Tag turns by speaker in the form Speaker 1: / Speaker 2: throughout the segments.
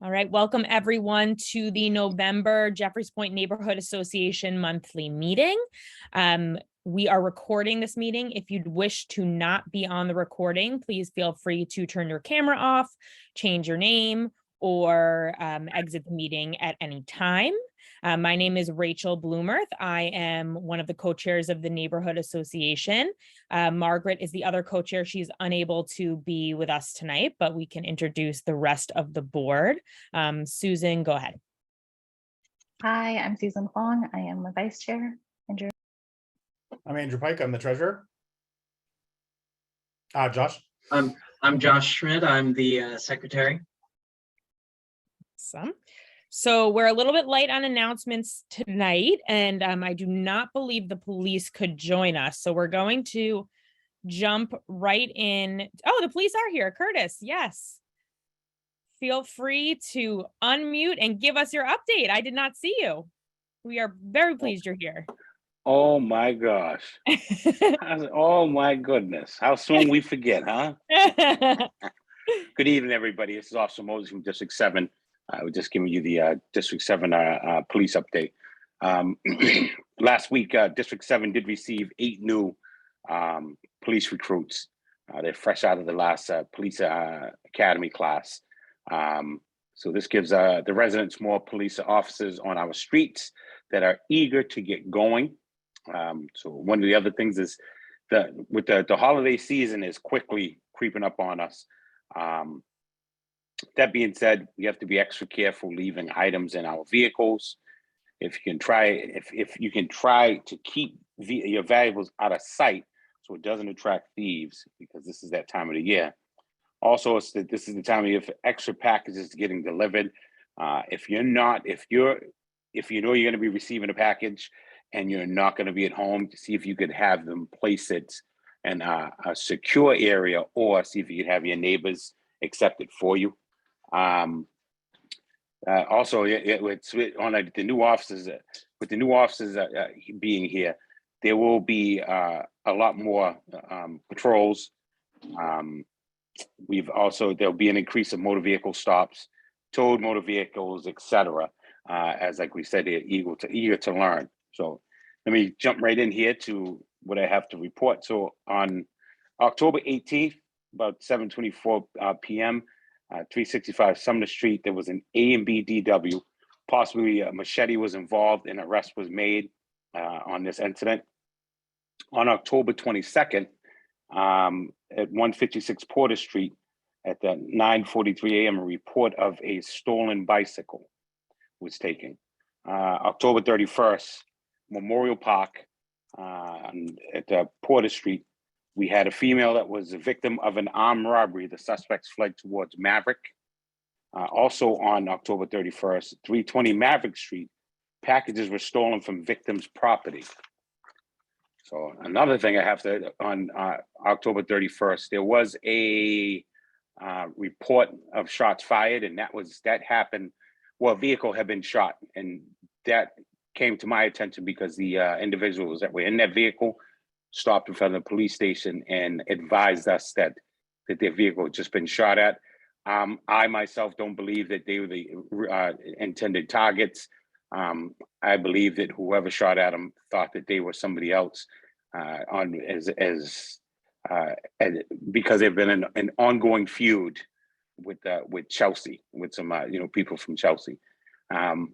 Speaker 1: All right, welcome everyone to the November Jeffreys Point Neighborhood Association monthly meeting. We are recording this meeting. If you'd wish to not be on the recording, please feel free to turn your camera off, change your name, or exit the meeting at any time. My name is Rachel Bloomerth. I am one of the co-chairs of the Neighborhood Association. Margaret is the other co-chair. She's unable to be with us tonight, but we can introduce the rest of the board. Susan, go ahead.
Speaker 2: Hi, I'm Susan Fong. I am the vice chair. Andrew.
Speaker 3: I'm Andrew Pike. I'm the treasurer. Josh.
Speaker 4: I'm Josh Schmidt. I'm the secretary.
Speaker 1: Awesome. So we're a little bit light on announcements tonight, and I do not believe the police could join us. So we're going to jump right in. Oh, the police are here. Curtis, yes. Feel free to unmute and give us your update. I did not see you. We are very pleased you're here.
Speaker 5: Oh my gosh. Oh my goodness. How soon we forget, huh? Good evening, everybody. This is Officer Moses from District 7. We're just giving you the District 7 police update. Last week, District 7 did receive 8 new police recruits. They're fresh out of the last police academy class. So this gives the residents more police officers on our streets that are eager to get going. So one of the other things is that with the holiday season is quickly creeping up on us. That being said, we have to be extra careful leaving items in our vehicles. If you can try to keep your valuables out of sight so it doesn't attract thieves, because this is that time of the year. Also, this is the time of year for extra packages getting delivered. If you know you're going to be receiving a package and you're not going to be at home, to see if you could have them place it in a secure area, or see if you could have your neighbors accept it for you. Also, with the new officers, being here, there will be a lot more patrols. There'll be an increase of motor vehicle stops, towed motor vehicles, etc. As like we said, they're eager to learn. So let me jump right in here to what I have to report. So on October 18th, about 7:24 p.m., 365 Sumner Street, there was an A and B DW. Possibly a machete was involved, and arrest was made on this incident. On October 22nd, at 156 Porter Street, at the 9:43 a.m., a report of a stolen bicycle was taken. October 31st, Memorial Park at Porter Street, we had a female that was a victim of an armed robbery. The suspects fled towards Maverick. Also on October 31st, 320 Maverick Street, packages were stolen from victims' property. So another thing I have to, on October 31st, there was a report of shots fired, and that happened, well, a vehicle had been shot, and that came to my attention because the individuals that were in that vehicle stopped in front of the police station and advised us that their vehicle had just been shot at. I myself don't believe that they were the intended targets. I believe that whoever shot at them thought that they were somebody else, because they've been an ongoing feud with Chelsea, with some people from Chelsea.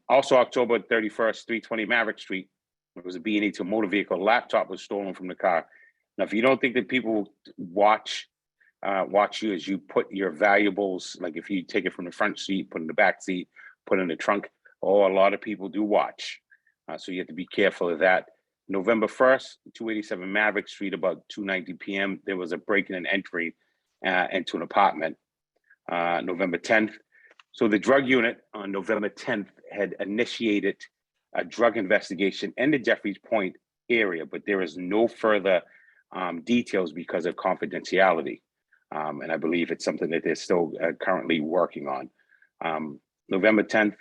Speaker 5: Also, October 31st, 320 Maverick Street, it was a B&E to a motor vehicle. A laptop was stolen from the car. Now, if you don't think that people watch you as you put your valuables, like if you take it from the front seat, put in the back seat, put in the trunk, a lot of people do watch. So you have to be careful of that. November 1st, 287 Maverick Street, about 2:90 p.m., there was a break-in and entry into an apartment. November 10th. So the drug unit on November 10th had initiated a drug investigation in the Jeffreys Point area, but there is no further details because of confidentiality. And I believe it's something that they're still currently working on. November 10th,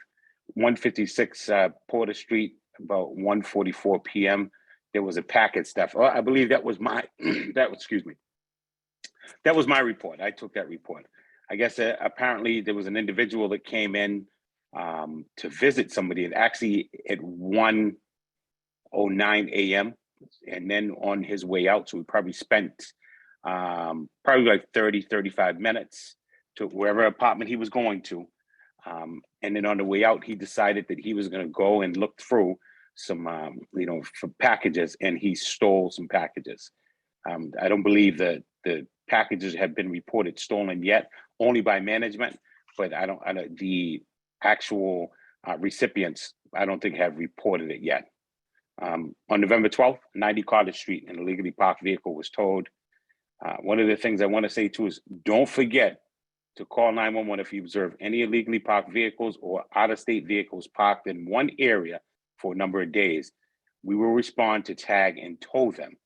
Speaker 5: 156 Porter Street, about 1:44 p.m., there was a packet theft. I believe that was my, that was my report. I took that report. I guess apparently there was an individual that came in to visit somebody, and actually at 1:09 a.m. and then on his way out. So we probably spent probably like 35 minutes to wherever apartment he was going to. And then on the way out, he decided that he was going to go and look through some, for packages, and he stole some packages. I don't believe that the packages have been reported stolen yet, only by management, but the actual recipients, I don't think have reported it yet. On November 12th, 90 Cottage Street, an illegally parked vehicle was towed. One of the things I want to say too is don't forget to call 911 if you observe any illegally parked vehicles or out-of-state vehicles parked in one area for a number of days. We will respond to tag and tow them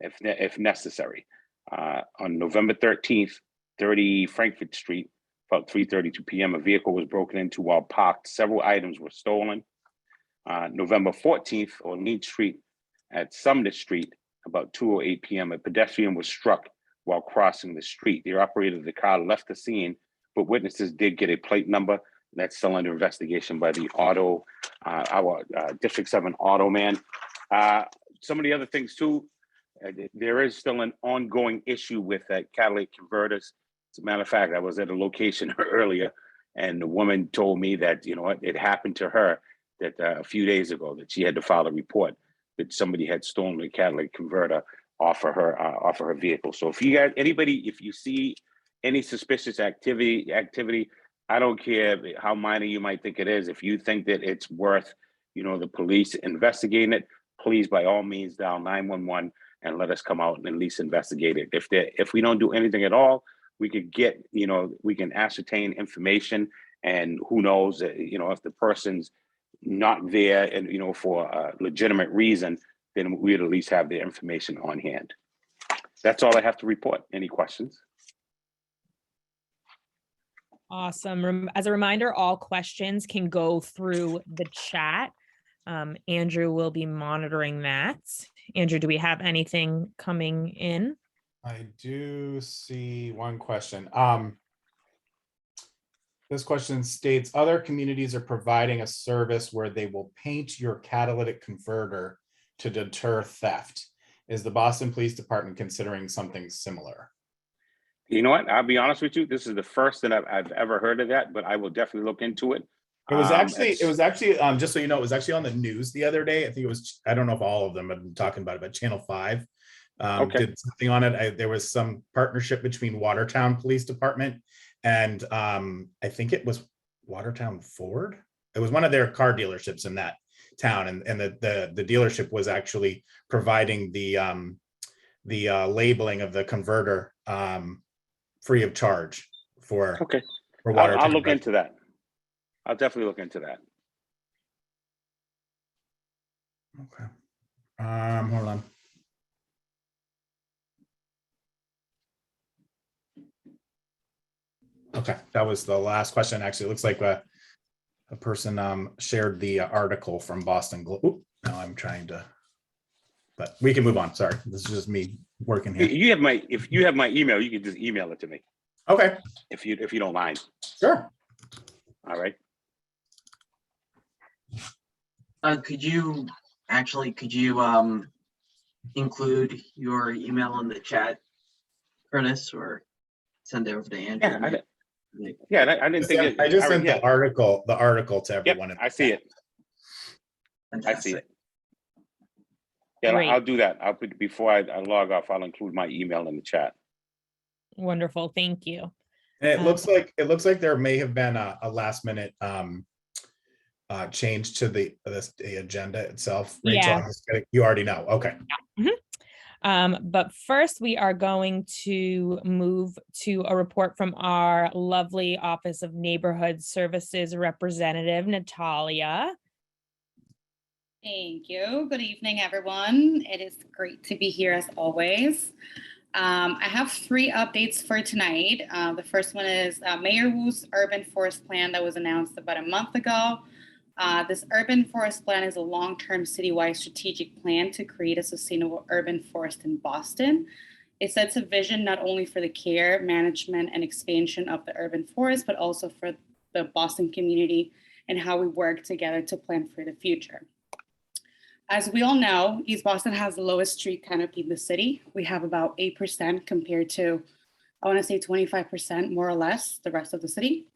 Speaker 5: if necessary. On November 13th, 30 Frankfurt Street, about 3:32 p.m., a vehicle was broken into while parked. Several items were stolen. November 14th on Leach Street at Sumner Street, about 2:08 p.m., a pedestrian was struck while crossing the street. The operator of the car left the scene, but witnesses did get a plate number. That's still under investigation by the our District 7 auto man. Some of the other things too, there is still an ongoing issue with catalytic converters. As a matter of fact, I was at a location earlier, and the woman told me that, it happened to her that a few days ago that she had to file a report that somebody had stolen a catalytic converter off of her vehicle. So if you see any suspicious activity, I don't care how minor you might think it is. If you think that it's worth, the police investigating it, please, by all means, dial 911 and let us come out and at least investigate it. If we don't do anything at all, we could get, we can ascertain information, and who knows, if the person's not there and, for a legitimate reason, then we'd at least have the information on hand. That's all I have to report. Any questions?
Speaker 1: Awesome. As a reminder, all questions can go through the chat. Andrew will be monitoring that. Andrew, do we have anything coming in?
Speaker 3: I do see one question. This question states, other communities are providing a service where they will paint your catalytic converter to deter theft. Is the Boston Police Department considering something similar?
Speaker 5: You know what? I'll be honest with you. This is the first that I've ever heard of that, but I will definitely look into it.
Speaker 3: It was actually, just so you know, it was actually on the news the other day. I think it was, I don't know if all of them have been talking about it, but Channel 5 did something on it. There was some partnership between Watertown Police Department and I think it was Watertown Ford. It was one of their car dealerships in that town, and the dealership was actually providing the labeling of the converter free of charge for Watertown.
Speaker 5: I'll look into that. I'll definitely look into that.
Speaker 3: Okay. Hold on. Okay, that was the last question. Actually, it looks like a person shared the article from Boston Globe. Now I'm trying to, but we can move on. Sorry, this is just me working here.
Speaker 5: If you have my email, you can just email it to me.
Speaker 3: Okay.
Speaker 5: If you don't mind.
Speaker 3: Sure.
Speaker 5: All right.
Speaker 4: Could you include your email in the chat, Curtis, or send it over to Andrew?
Speaker 5: I didn't think it.
Speaker 3: I just sent the article to everyone.
Speaker 5: Yep, I see it.
Speaker 4: Fantastic.
Speaker 5: I see it. Yeah,
Speaker 1: Great.
Speaker 5: I'll do that. Before I log off, I'll include my email in the chat.
Speaker 1: Wonderful. Thank you.
Speaker 3: And it looks like there may have been a last minute change to the agenda itself. Rachel,
Speaker 1: Yeah.
Speaker 3: You already know. Okay.
Speaker 1: But first we are going to move to a report from our lovely Office of Neighborhood Services representative, Nathalia.
Speaker 6: Thank you. Good evening, everyone. It is great to be here as always. I have 3 updates for tonight. The first one is Mayor Wu's urban forest plan that was announced about a month ago. This urban forest plan is a long-term citywide strategic plan to create a sustainable urban forest in Boston. It sets a vision not only for the care, management, and expansion of the urban forest, but also for the Boston community and how we work together to plan for the future. As we all know, East Boston has the lowest tree canopy in the city. We have about 8% compared to, I want to say 25% more or less, the rest of the city.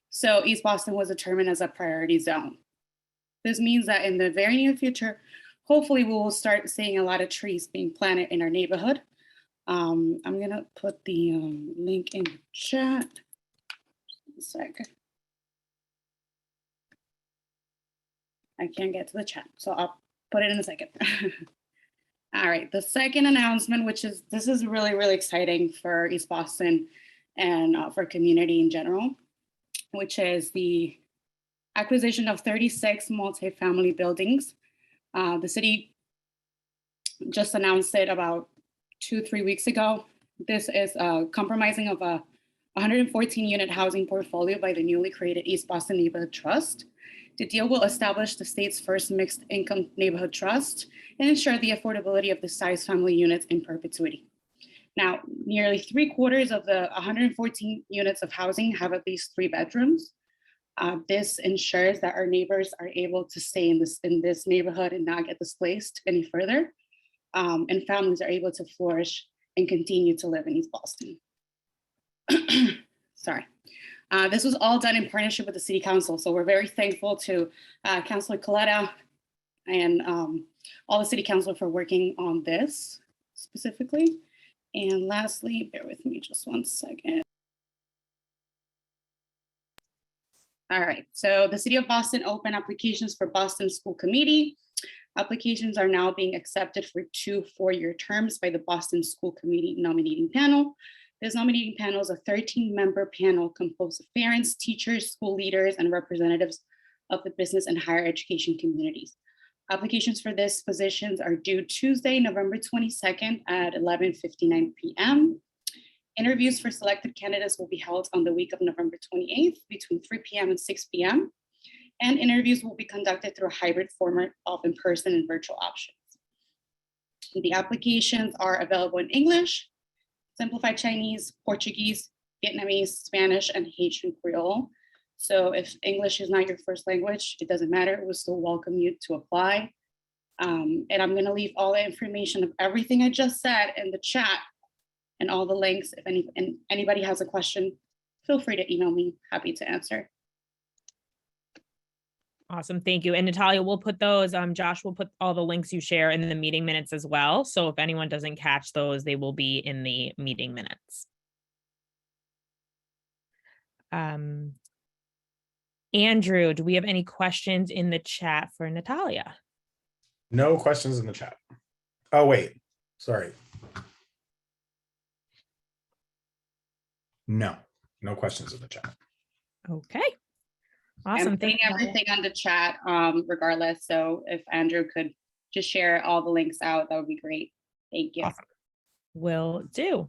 Speaker 6: So East Boston was determined as a priority zone. This means that in the very near future, hopefully we will start seeing a lot of trees being planted in our neighborhood. I'm gonna put the link in the chat. Just a second. I can't get to the chat, so I'll put it in a second. All right, the second announcement, this is really, really exciting for East Boston and for community in general, which is the acquisition of 36 multifamily buildings. The city just announced it about 2-3 weeks ago. This is compromising of a 114-unit housing portfolio by the newly created East Boston Neighborhood Trust. The deal will establish the state's first mixed income neighborhood trust and ensure the affordability of the size family units in perpetuity. Now, nearly 3/4 of the 114 units of housing have at least 3 bedrooms. This ensures that our neighbors are able to stay in this neighborhood and not get displaced any further. And families are able to flourish and continue to live in East Boston. Sorry. This was all done in partnership with the City Council. So we're very thankful to Councilor Coletta and all the City Council for working on this specifically. And lastly, bear with me just one second. All right, so the City of Boston opened applications for Boston School Committee. Applications are now being accepted for 2 4-year terms by the Boston School Committee nominating panel. This nominating panel is a 13-member panel composed of parents, teachers, school leaders, and representatives of the business and higher education communities. Applications for these positions are due Tuesday, November 22nd at 11:59 p.m. Interviews for selected candidates will be held on the week of November 28th between 3 p.m. and 6 p.m. And interviews will be conducted through a hybrid format of in-person and virtual options. The applications are available in English, Simplified Chinese, Portuguese, Vietnamese, Spanish, and Haitian Creole. So if English is not your first language, it doesn't matter. We'll still welcome you to apply. And I'm going to leave all the information of everything I just said in the chat and all the links. If anybody has a question, feel free to email me. Happy to answer.
Speaker 1: Awesome, thank you. And Nathalia, we'll put those, Josh will put all the links you share in the meeting minutes as well. So if anyone doesn't catch those, they will be in the meeting minutes. Andrew, do we have any questions in the chat for Nathalia?
Speaker 3: No questions in the chat. Oh, wait, sorry. No questions in the chat.
Speaker 1: Okay. Awesome.
Speaker 6: I'm putting everything on the chat regardless. So if Andrew could just share all the links out, that would be great. Thank you.
Speaker 1: Awesome. Will do.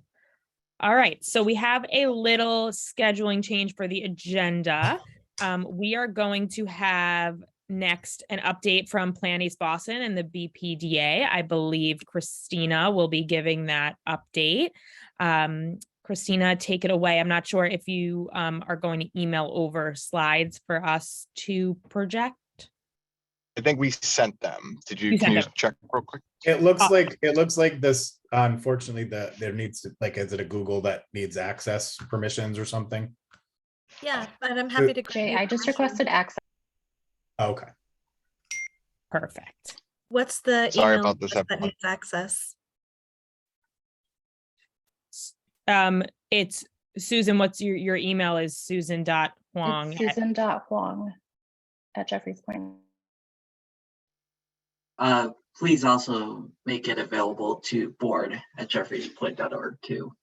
Speaker 1: All right. So we have a little scheduling change for the agenda. We are going to have next an update from Plan East Boston and the BPDA. I believe Christina will be giving that update. Christina, take it away. I'm not sure if you are going to email over slides for us to project.
Speaker 7: I think we sent them. Did you,
Speaker 1: can you
Speaker 7: check real quick?
Speaker 3: It looks like this, unfortunately, there needs to, like, is it a Google that needs access permissions or something?
Speaker 8: Yeah, but I'm happy to.
Speaker 2: Jay, I just requested access.
Speaker 3: Okay.
Speaker 1: Perfect.
Speaker 8: What's the
Speaker 7: Sorry
Speaker 8: email
Speaker 7: about this,
Speaker 8: that
Speaker 7: everyone.
Speaker 8: needs access?
Speaker 1: It's Susan. What's your email is susan.huang.
Speaker 2: It's susan.huang@jeffreys.point.
Speaker 4: Please also make it available to board@jeffreyspoint.org too.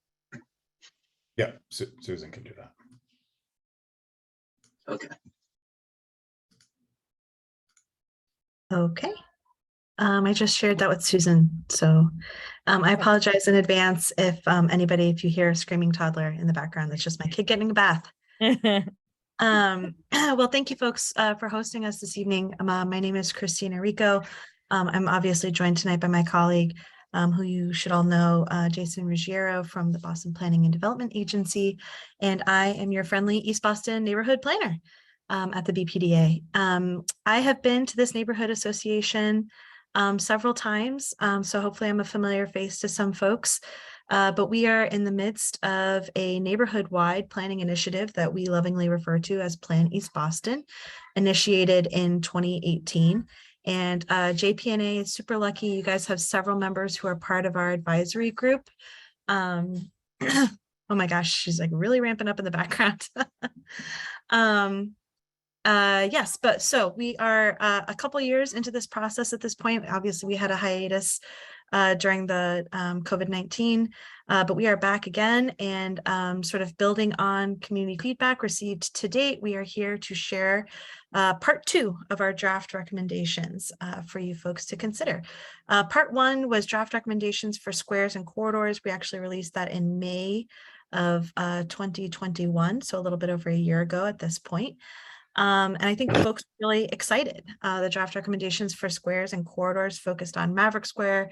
Speaker 3: Yeah, Susan can do that.
Speaker 4: Okay.
Speaker 8: Okay. I just shared that with Susan. So I apologize in advance if if you hear a screaming toddler in the background, that's just my kid getting a bath. Well, thank you folks for hosting us this evening. My name is Christina Rico. I'm obviously joined tonight by my colleague, who you should all know, Jason Ruggiero from the Boston Planning and Development Agency, and I am your friendly East Boston neighborhood planner at the BPDA. I have been to this neighborhood association several times, so hopefully I'm a familiar face to some folks. But we are in the midst of a neighborhood-wide planning initiative that we lovingly refer to as Plan East Boston, initiated in 2018. And JPNA is super lucky. You guys have several members who are part of our advisory group. Oh my gosh, she's like really ramping up in the background. Yes, but so we are a couple years into this process at this point. Obviously, we had a hiatus during the COVID-19, but we are back again and sort of building on community feedback received to date. We are here to share part 2 of our draft recommendations for you folks to consider. Part 1 was draft recommendations for squares and corridors. We actually released that in May of 2021, so a little bit over a year ago at this point. And I think folks are really excited. The draft recommendations for squares and corridors focused on Maverick Square,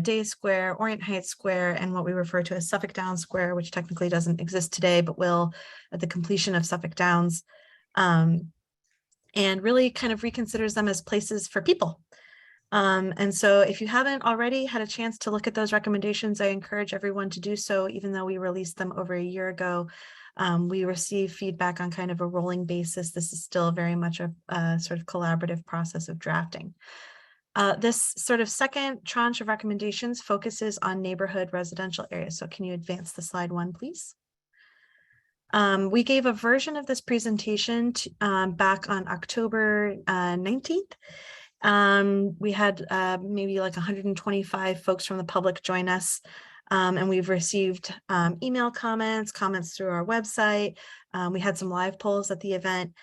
Speaker 8: Day Square, Orient Heights Square, and what we refer to as Suffolk Downs Square, which technically doesn't exist today, but will at the completion of Suffolk Downs, and really kind of reconsiders them as places for people. And so if you haven't already had a chance to look at those recommendations, I encourage everyone to do so, even though we released them over a year ago. We receive feedback on kind of a rolling basis. This is still very much a sort of collaborative process of drafting. This sort of second tranche of recommendations focuses on neighborhood residential areas. So can you advance the slide 1, please? We gave a version of this presentation back on October 19th. We had maybe like 125 folks from the public join us. And we've received email comments through our website. We had some live polls at the event.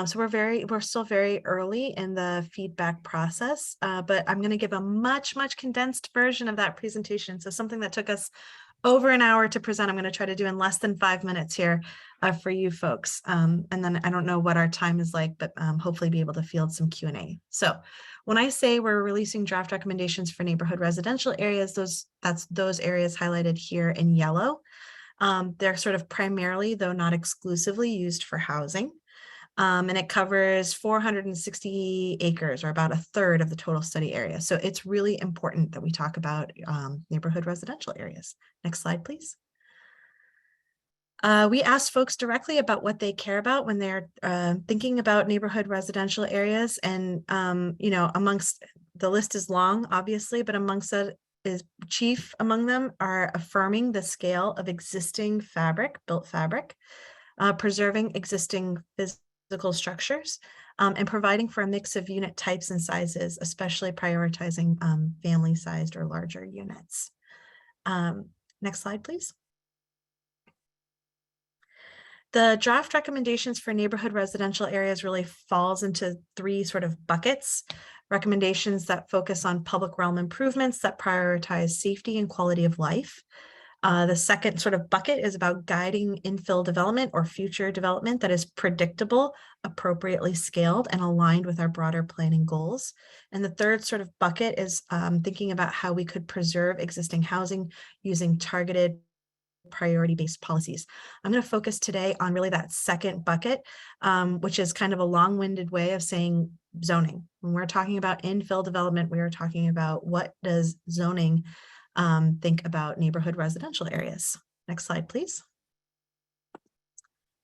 Speaker 8: So we're still very early in the feedback process, but I'm going to give a much condensed version of that presentation. So something that took us over an hour to present, I'm going to try to do in less than 5 minutes here for you folks. And then I don't know what our time is like, but hopefully be able to field some Q&A. So when I say we're releasing draft recommendations for neighborhood residential areas, that's those areas highlighted here in yellow. They're sort of primarily, though not exclusively, used for housing. And it covers 460 acres, or about a third of the total study area. So it's really important that we talk about neighborhood residential areas. Next slide, please. We asked folks directly about what they care about when they're thinking about neighborhood residential areas. And, you know, amongst the list is long, obviously, but amongst that is chief among them are affirming the scale of existing built fabric, preserving existing physical structures, and providing for a mix of unit types and sizes, especially prioritizing family-sized or larger units. Next slide, please. The draft recommendations for neighborhood residential areas really falls into 3 sort of buckets. Recommendations that focus on public realm improvements that prioritize safety and quality of life. The second sort of bucket is about guiding infill development or future development that is predictable, appropriately scaled, and aligned with our broader planning goals. And the third sort of bucket is thinking about how we could preserve existing housing using targeted priority-based policies. I'm going to focus today on really that second bucket, which is kind of a long-winded way of saying zoning. When we're talking about infill development, we are talking about what does zoning think about neighborhood residential areas. Next slide, please.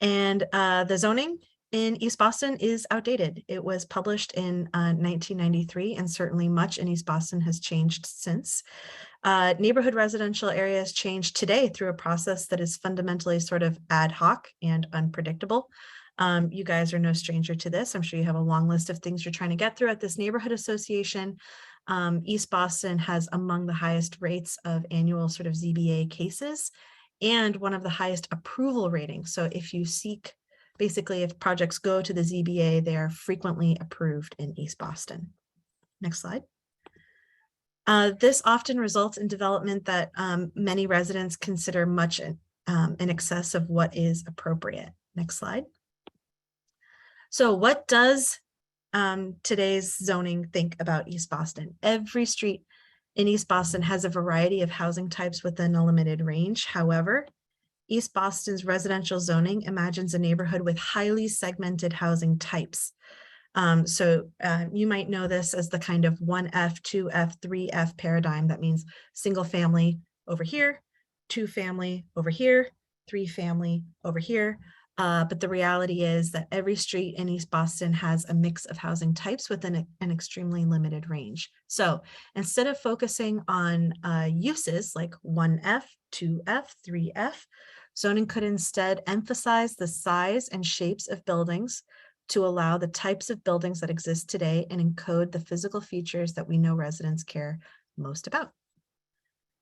Speaker 8: And the zoning in East Boston is outdated. It was published in 1993, and certainly much in East Boston has changed since. Neighborhood residential areas change today through a process that is fundamentally sort of ad hoc and unpredictable. You guys are no stranger to this. I'm sure you have a long list of things you're trying to get through at this neighborhood association. East Boston has among the highest rates of annual sort of ZBA cases and one of the highest approval ratings. So if you seek, basically if projects go to the ZBA, they are frequently approved in East Boston. Next slide. This often results in development that many residents consider much in excess of what is appropriate. Next slide. So what does today's zoning think about East Boston? Every street in East Boston has a variety of housing types within a limited range. However, East Boston's residential zoning imagines a neighborhood with highly segmented housing types. You might know this as the kind of 1F, 2F, 3F paradigm. That means single family over here, 2 family over here, 3 family over here. But the reality is that every street in East Boston has a mix of housing types within an extremely limited range. So instead of focusing on uses like 1F, 2F, 3F, zoning could instead emphasize the size and shapes of buildings to allow the types of buildings that exist today and encode the physical features that we know residents care most about.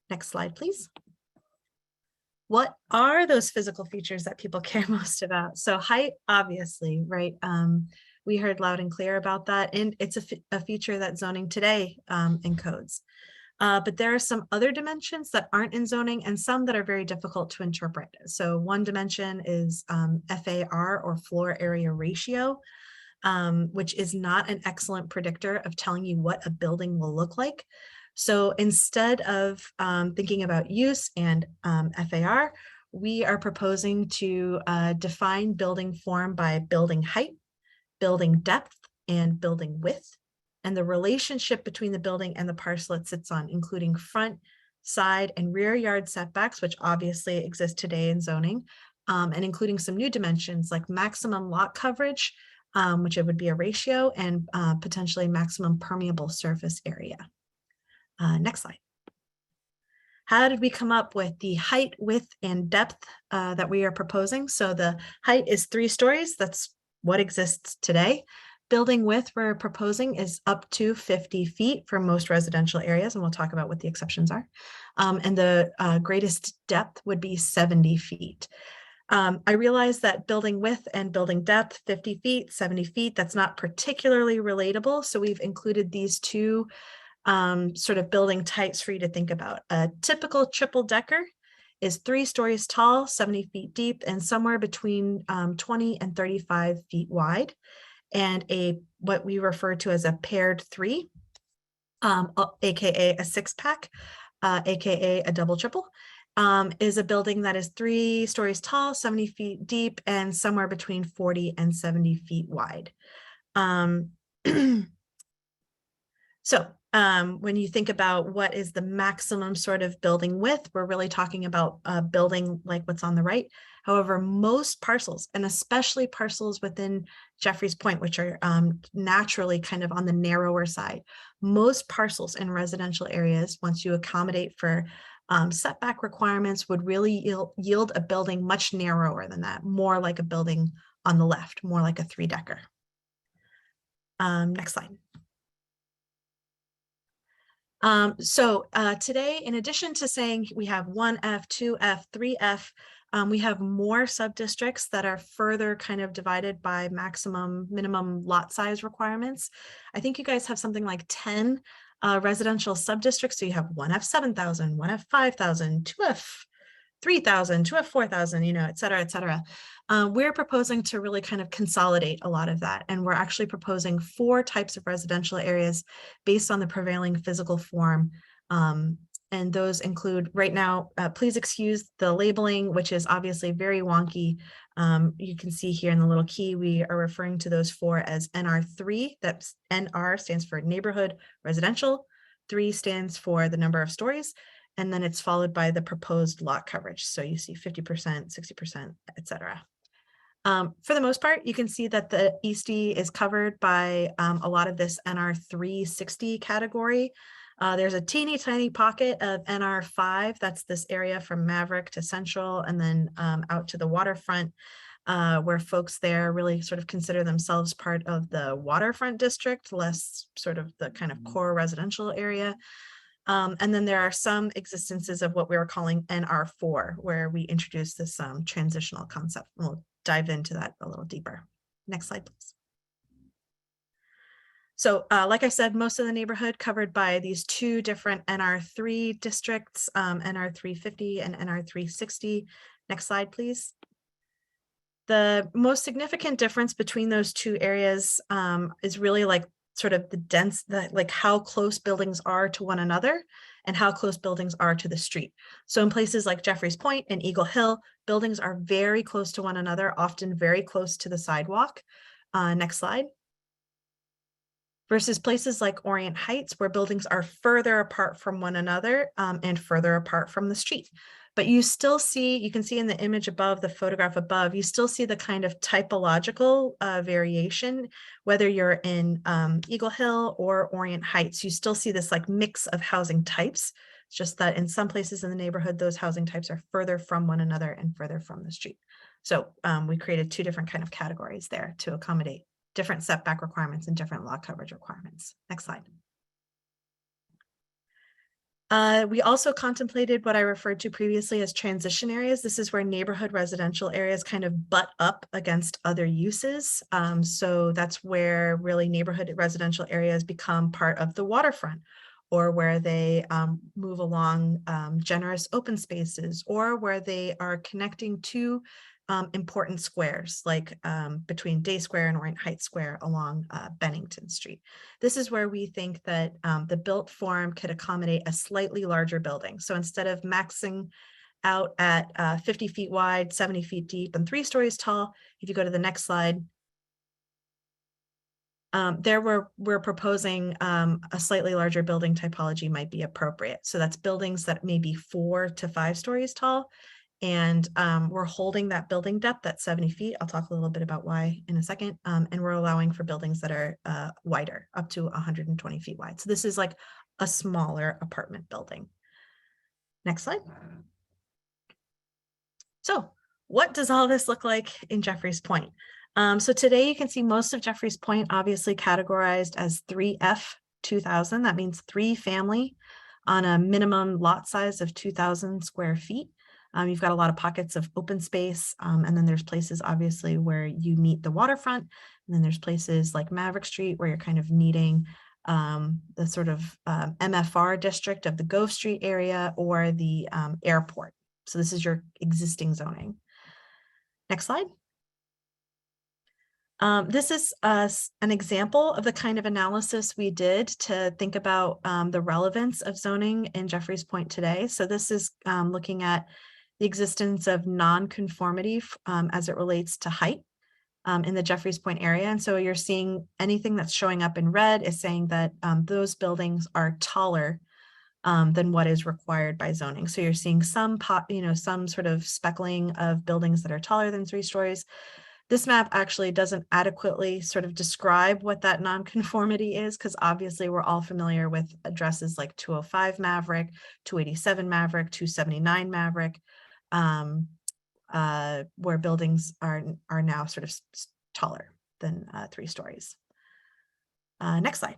Speaker 8: Next slide, please. What are those physical features that people care most about? So height, obviously, right? We heard loud and clear about that, and it's a feature that zoning today encodes. But there are some other dimensions that aren't in zoning and some that are very difficult to interpret. So one dimension is FAR, or floor area ratio, which is not an excellent predictor of telling you what a building will look like. So instead of thinking about use and FAR, we are proposing to define building form by building height, building depth, and building width, and the relationship between the building and the parcel it sits on, including front, side, and rear yard setbacks, which obviously exist today in zoning, and including some new dimensions like maximum lot coverage, which it would be a ratio, and potentially maximum permeable surface area. Next slide. How did we come up with the height, width, and depth that we are proposing? So the height is 3 stories. That's what exists today. Building width we're proposing is up to 50 feet for most residential areas, and we'll talk about what the exceptions are. And the greatest depth would be 70 feet. I realize that building width and building depth, 50 feet, 70 feet, that's not particularly relatable. So we've included these two sort of building types for you to think about. A typical triple decker is 3 stories tall, 70 feet deep, and somewhere between 20 and 35 feet wide. And what we refer to as a paired 3, aka a 6-pack, aka a double triple, is a building that is 3 stories tall, 70 feet deep, and somewhere between 40 and 70 feet wide. So when you think about what is the maximum sort of building width, we're really talking about a building like what's on the right. However, most parcels, and especially parcels within Jeffrey's Point, which are naturally kind of on the narrower side, most parcels in residential areas, once you accommodate for setback requirements, would really yield a building much narrower than that, more like a building on the left, more like a 3-decker. Next slide. Today, in addition to saying we have 1F, 2F, 3F, we have more sub-districts that are further kind of divided by minimum lot size requirements. I think you guys have something like 10 residential sub-districts. So you have 1F 7,000, 1F 5,000, 2F 3,000, 2F 4,000, et cetera, et cetera. We're proposing to really kind of consolidate a lot of that. And we're actually proposing 4 types of residential areas based on the prevailing physical form. And those include right now, please excuse the labeling, which is obviously very wonky. You can see here in the little key, we are referring to those 4 as NR3. That's NR stands for neighborhood residential. 3 stands for the number of stories. And then it's followed by the proposed lot coverage. So you see 50%, 60%, et cetera. For the most part, you can see that the Eastie is covered by a lot of this NR 360 category. There's a teeny tiny pocket of NR 5. That's this area from Maverick to Central and then out to the waterfront, where folks there really sort of consider themselves part of the waterfront district, less sort of the kind of core residential area. And then there are some existences of what we were calling NR4, where we introduced this transitional concept. We'll dive into that a little deeper. Next slide, please. So like I said, most of the neighborhood covered by these 2 different NR3 districts, NR 350 and NR 360. Next slide, please. The most significant difference between those 2 areas is really like sort of like how close buildings are to one another and how close buildings are to the street. So in places like Jeffreys Point and Eagle Hill, buildings are very close to one another, often very close to the sidewalk. Next slide. Versus places like Orient Heights, where buildings are further apart from one another and further apart from the street. But you still see, you can see in the image above, the photograph above, you still see the kind of typological variation, whether you're in Eagle Hill or Orient Heights, you still see this like mix of housing types. It's just that in some places in the neighborhood, those housing types are further from one another and further from the street. So we created two different kind of categories there to accommodate different setback requirements and different lot coverage requirements. Next slide. We also contemplated what I referred to previously as transition areas. This is where neighborhood residential areas kind of butt up against other uses. So that's where really neighborhood residential areas become part of the waterfront, or where they move along generous open spaces, or where they are connecting to important squares, like between Day Square and Orient Heights Square along Bennington Street. This is where we think that the built form could accommodate a slightly larger building. So instead of maxing out at 50 feet wide, 70 feet deep, and 3 stories tall, if you go to the next slide, we're proposing a slightly larger building typology might be appropriate. So that's buildings that may be 4 to 5 stories tall. And we're holding that building depth at 70 feet. I'll talk a little bit about why in a second. And we're allowing for buildings that are wider, up to 120 feet wide. So this is like a smaller apartment building. Next slide. So what does all this look like in Jeffreys Point? So today you can see most of Jeffreys Point obviously categorized as 3F 2000. That means 3 family on a minimum lot size of 2,000 square feet. You've got a lot of pockets of open space, and then there's places obviously where you meet the waterfront, and then there's places like Maverick Street where you're kind of meeting the sort of MFR district of the Gove Street area or the airport. So this is your existing zoning. Next slide. This is an example of the kind of analysis we did to think about the relevance of zoning in Jeffreys Point today. So this is looking at the existence of non-conformity as it relates to height in the Jeffreys Point area. And so you're seeing anything that's showing up in red is saying that those buildings are taller than what is required by zoning. So you're seeing some sort of speckling of buildings that are taller than 3 stories. This map actually doesn't adequately sort of describe what that nonconformity is, because obviously we're all familiar with addresses like 205 Maverick, 287 Maverick, 279 Maverick, where buildings are now sort of taller than 3 stories. Next slide.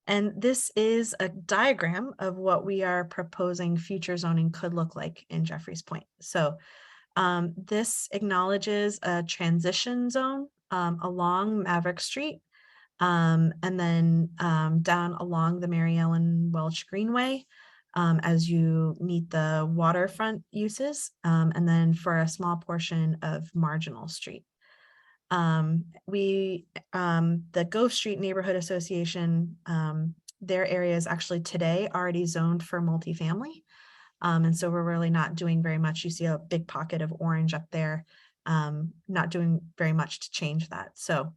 Speaker 8: And this is a diagram of what we are proposing future zoning could look like in Jeffreys Point. So this acknowledges a transition zone along Maverick Street and then down along the Mary Ellen Welch Greenway as you meet the waterfront uses, and then for a small portion of Marginal Street. The Gove Street Neighborhood Association, their area is actually today already zoned for multifamily. And so we're really not doing very much. You see a big pocket of orange up there, not doing very much to change that. So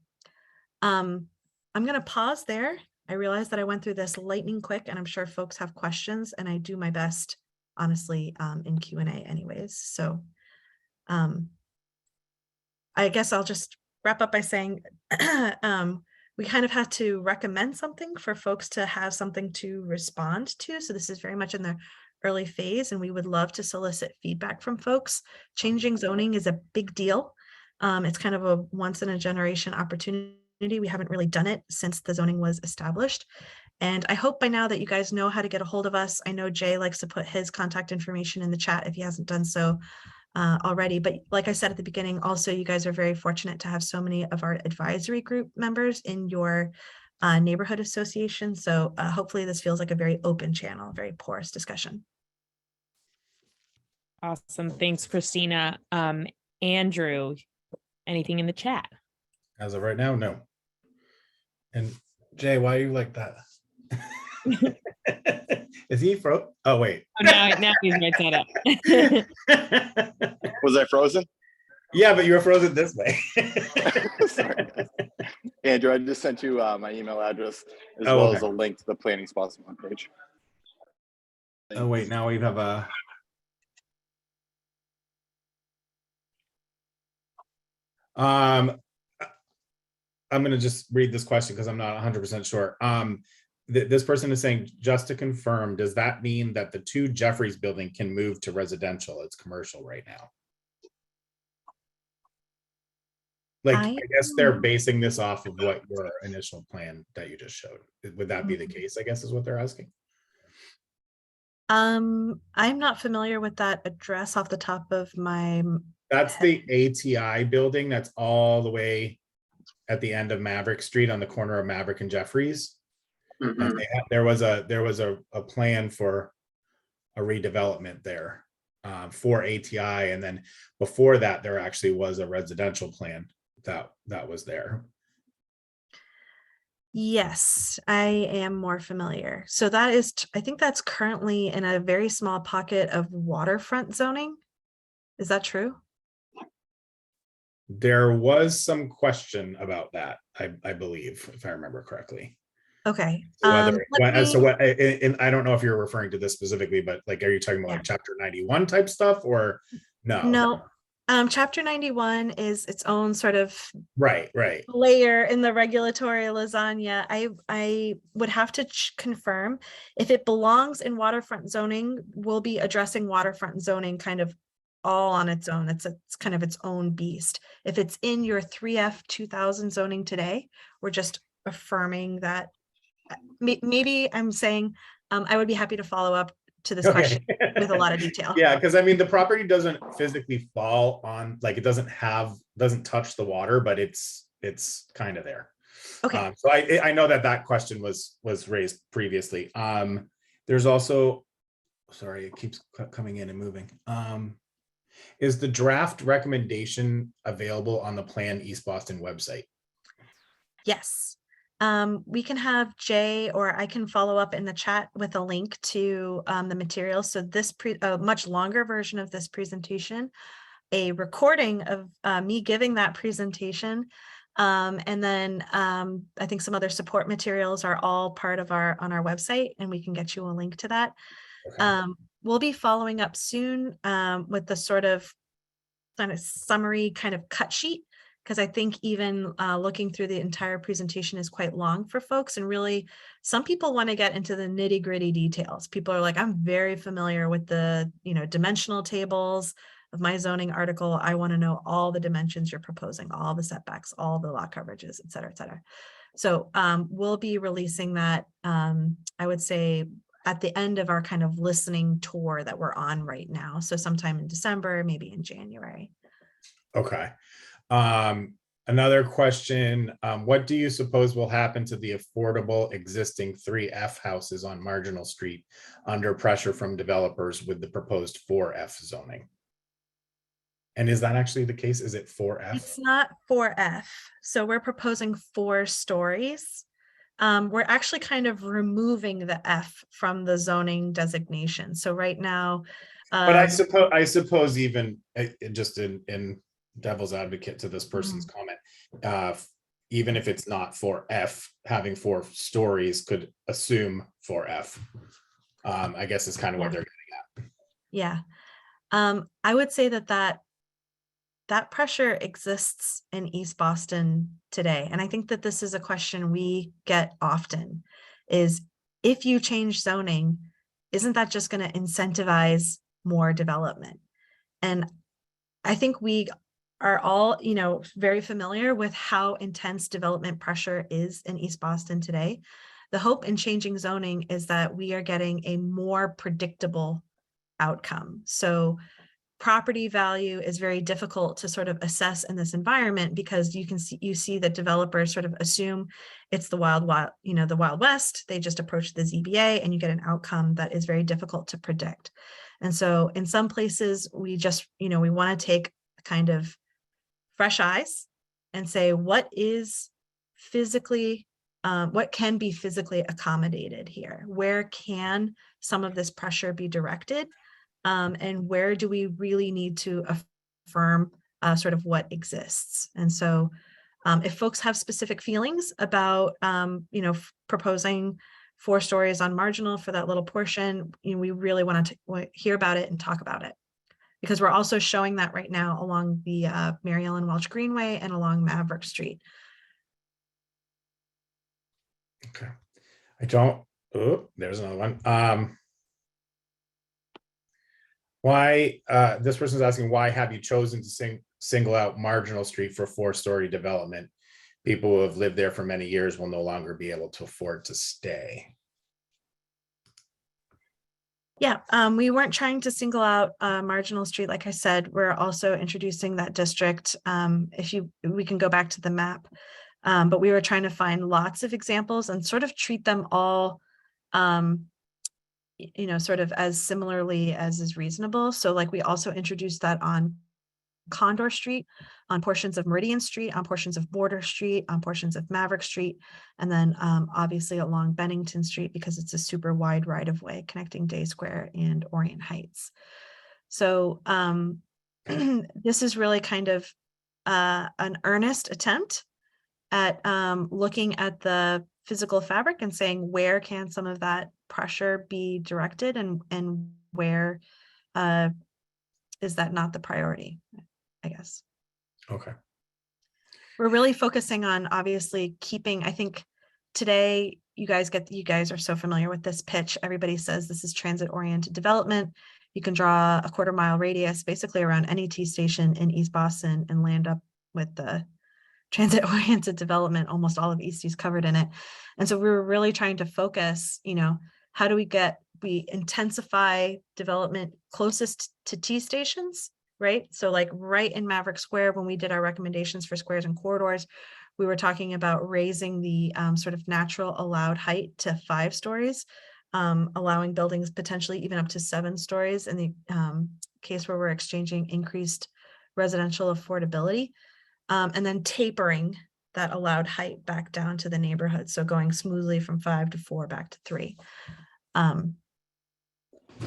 Speaker 8: I'm going to pause there. I realize that I went through this lightning quick, and I'm sure folks have questions, and I do my best, honestly, in Q&A anyways. So I guess I'll just wrap up by saying we kind of had to recommend something for folks to have something to respond to. So this is very much in the early phase, and we would love to solicit feedback from folks. Changing zoning is a big deal. It's kind of a once in a generation opportunity. We haven't really done it since the zoning was established. And I hope by now that you guys know how to get a hold of us. I know Jay likes to put his contact information in the chat if he hasn't done so already. But like I said at the beginning, also, you guys are very fortunate to have so many of our advisory group members in your neighborhood association. So hopefully this feels like a very open channel, very porous discussion.
Speaker 1: Awesome. Thanks, Christina. Andrew, anything in the chat?
Speaker 3: As of right now, no. And Jay, why are you like that? Is he Oh, wait.
Speaker 1: Oh, now he's right side up.
Speaker 7: Was I frozen?
Speaker 3: Yeah, but you were frozen this way.
Speaker 7: Sorry, guys. Andrew, I just sent you my email address as
Speaker 3: Oh,
Speaker 7: well
Speaker 3: okay.
Speaker 7: as a link to the Planning Spots one page.
Speaker 3: Oh, wait, now we have a. I'm going to just read this question because I'm not 100% sure. This person is saying, just to confirm, does that mean that the 2 Jeffries building can move to residential? It's commercial right now. Like, I guess they're basing this off of what your initial plan that you just showed. Would that be the case, I guess, is what they're asking?
Speaker 8: I'm not familiar with that address off the top of my
Speaker 3: That's
Speaker 8: head.
Speaker 3: the ATI building. That's all the way at the end of Maverick Street on the corner of Maverick and Jeffries. And there was a plan for a redevelopment there for ATI, and then before that there actually was a residential plan that was there.
Speaker 8: Yes, I am more familiar. So that is, I think that's currently in a very small pocket of waterfront zoning. Is that true?
Speaker 3: There was some question about that, I believe, if I remember correctly.
Speaker 8: Okay.
Speaker 3: As to what, and I don't know if you're referring to this specifically, but like, are you talking about like Chapter 91 type stuff or no?
Speaker 8: No. Chapter 91 is its own sort of
Speaker 3: right
Speaker 8: layer in the regulatory lasagna. I would have to confirm if it belongs in waterfront zoning. We'll be addressing waterfront zoning kind of all on its own. It's kind of its own beast. If it's in your 3F 2000 zoning today, we're just affirming that. Maybe I'm saying I would be happy to follow up to this question with a lot of detail.
Speaker 3: Yeah, because I mean the property doesn't physically fall on, like, it doesn't touch the water, but it's kind of there.
Speaker 8: Okay.
Speaker 3: So I know that question was raised previously. There's also, sorry, it keeps coming in and moving. Is the draft recommendation available on the Plan East Boston website?
Speaker 8: Yes. We can have Jay, or I can follow up in the chat with a link to the materials. So this a much longer version of this presentation, a recording of me giving that presentation, and then I think some other support materials are all part of on our website, and we can get you a link to that. Okay. We'll be following up soon with the sort of summary kind of cut sheet, because I think even looking through the entire presentation is quite long for folks. And really, some people want to get into the nitty gritty details. People are like, I'm very familiar with the dimensional tables of my zoning article. I want to know all the dimensions you're proposing, all the setbacks, all the lot coverages, et cetera, et cetera. So we'll be releasing that, I would say, at the end of our kind of listening tour that we're on right now. So sometime in December, maybe in January.
Speaker 3: Okay. Another question, what do you suppose will happen to the affordable existing 3F houses on Marginal Street under pressure from developers with the proposed 4F zoning? And is that actually the case? Is it 4F?
Speaker 8: It's not 4F. So we're proposing 4 stories. We're actually kind of removing the F from the zoning designation. So right now,
Speaker 3: but I suppose even just in devil's advocate to this person's comment, even if it's not 4F, having 4 stories could assume 4F. I guess is kind of what they're getting at.
Speaker 8: Yeah, I would say that pressure exists in East Boston today. And I think that this is a question we get often, is if you change zoning, isn't that just going to incentivize more development? And I think we are all, very familiar with how intense development pressure is in East Boston today. The hope in changing zoning is that we are getting a more predictable outcome. So property value is very difficult to sort of assess in this environment, because you see that developers sort of assume it's the wild west. They just approach the ZBA and you get an outcome that is very difficult to predict. And so in some places we just, we want to take kind of fresh eyes and say, what is physically what can be physically accommodated here? Where can some of this pressure be directed? And where do we really need to affirm sort of what exists? And so if folks have specific feelings about, proposing 4 stories on marginal for that little portion, we really want to hear about it and talk about it. Because we're also showing that right now along the Mary Ellen Welch Greenway and along Maverick Street.
Speaker 3: Okay. There's another one. Why, this person's asking, why have you chosen to single out Marginal Street for 4-story development? People who have lived there for many years will no longer be able to afford to stay.
Speaker 8: Yeah, we weren't trying to single out Marginal Street. Like I said, we're also introducing that district. We can go back to the map, but we were trying to find lots of examples and sort of treat them all, sort of as similarly as is reasonable. So like we also introduced that on Condor Street, on portions of Meridian Street, on portions of Border Street, on portions of Maverick Street, and then obviously along Bennington Street, because it's a super wide right of way connecting Day Square and Orient Heights. So this is really kind of an earnest attempt at looking at the physical fabric and saying, where can some of that pressure be directed, and where is that not the priority, I guess.
Speaker 3: Okay.
Speaker 8: We're really focusing on obviously keeping, I think today you guys are so familiar with this pitch. Everybody says this is transit oriented development. You can draw a 1/4 mile radius basically around any T station in East Boston and land up with the transit oriented development. Almost all of East is covered in it. And so we were really trying to focus, how do we intensify development closest to T stations, right? So like right in Maverick Square, when we did our recommendations for squares and corridors, we were talking about raising the sort of natural allowed height to 5 stories, allowing buildings potentially even up to 7 stories in the case where we're exchanging increased residential affordability, and then tapering that allowed height back down to the neighborhood. So going smoothly from 5 to 4 back to 3.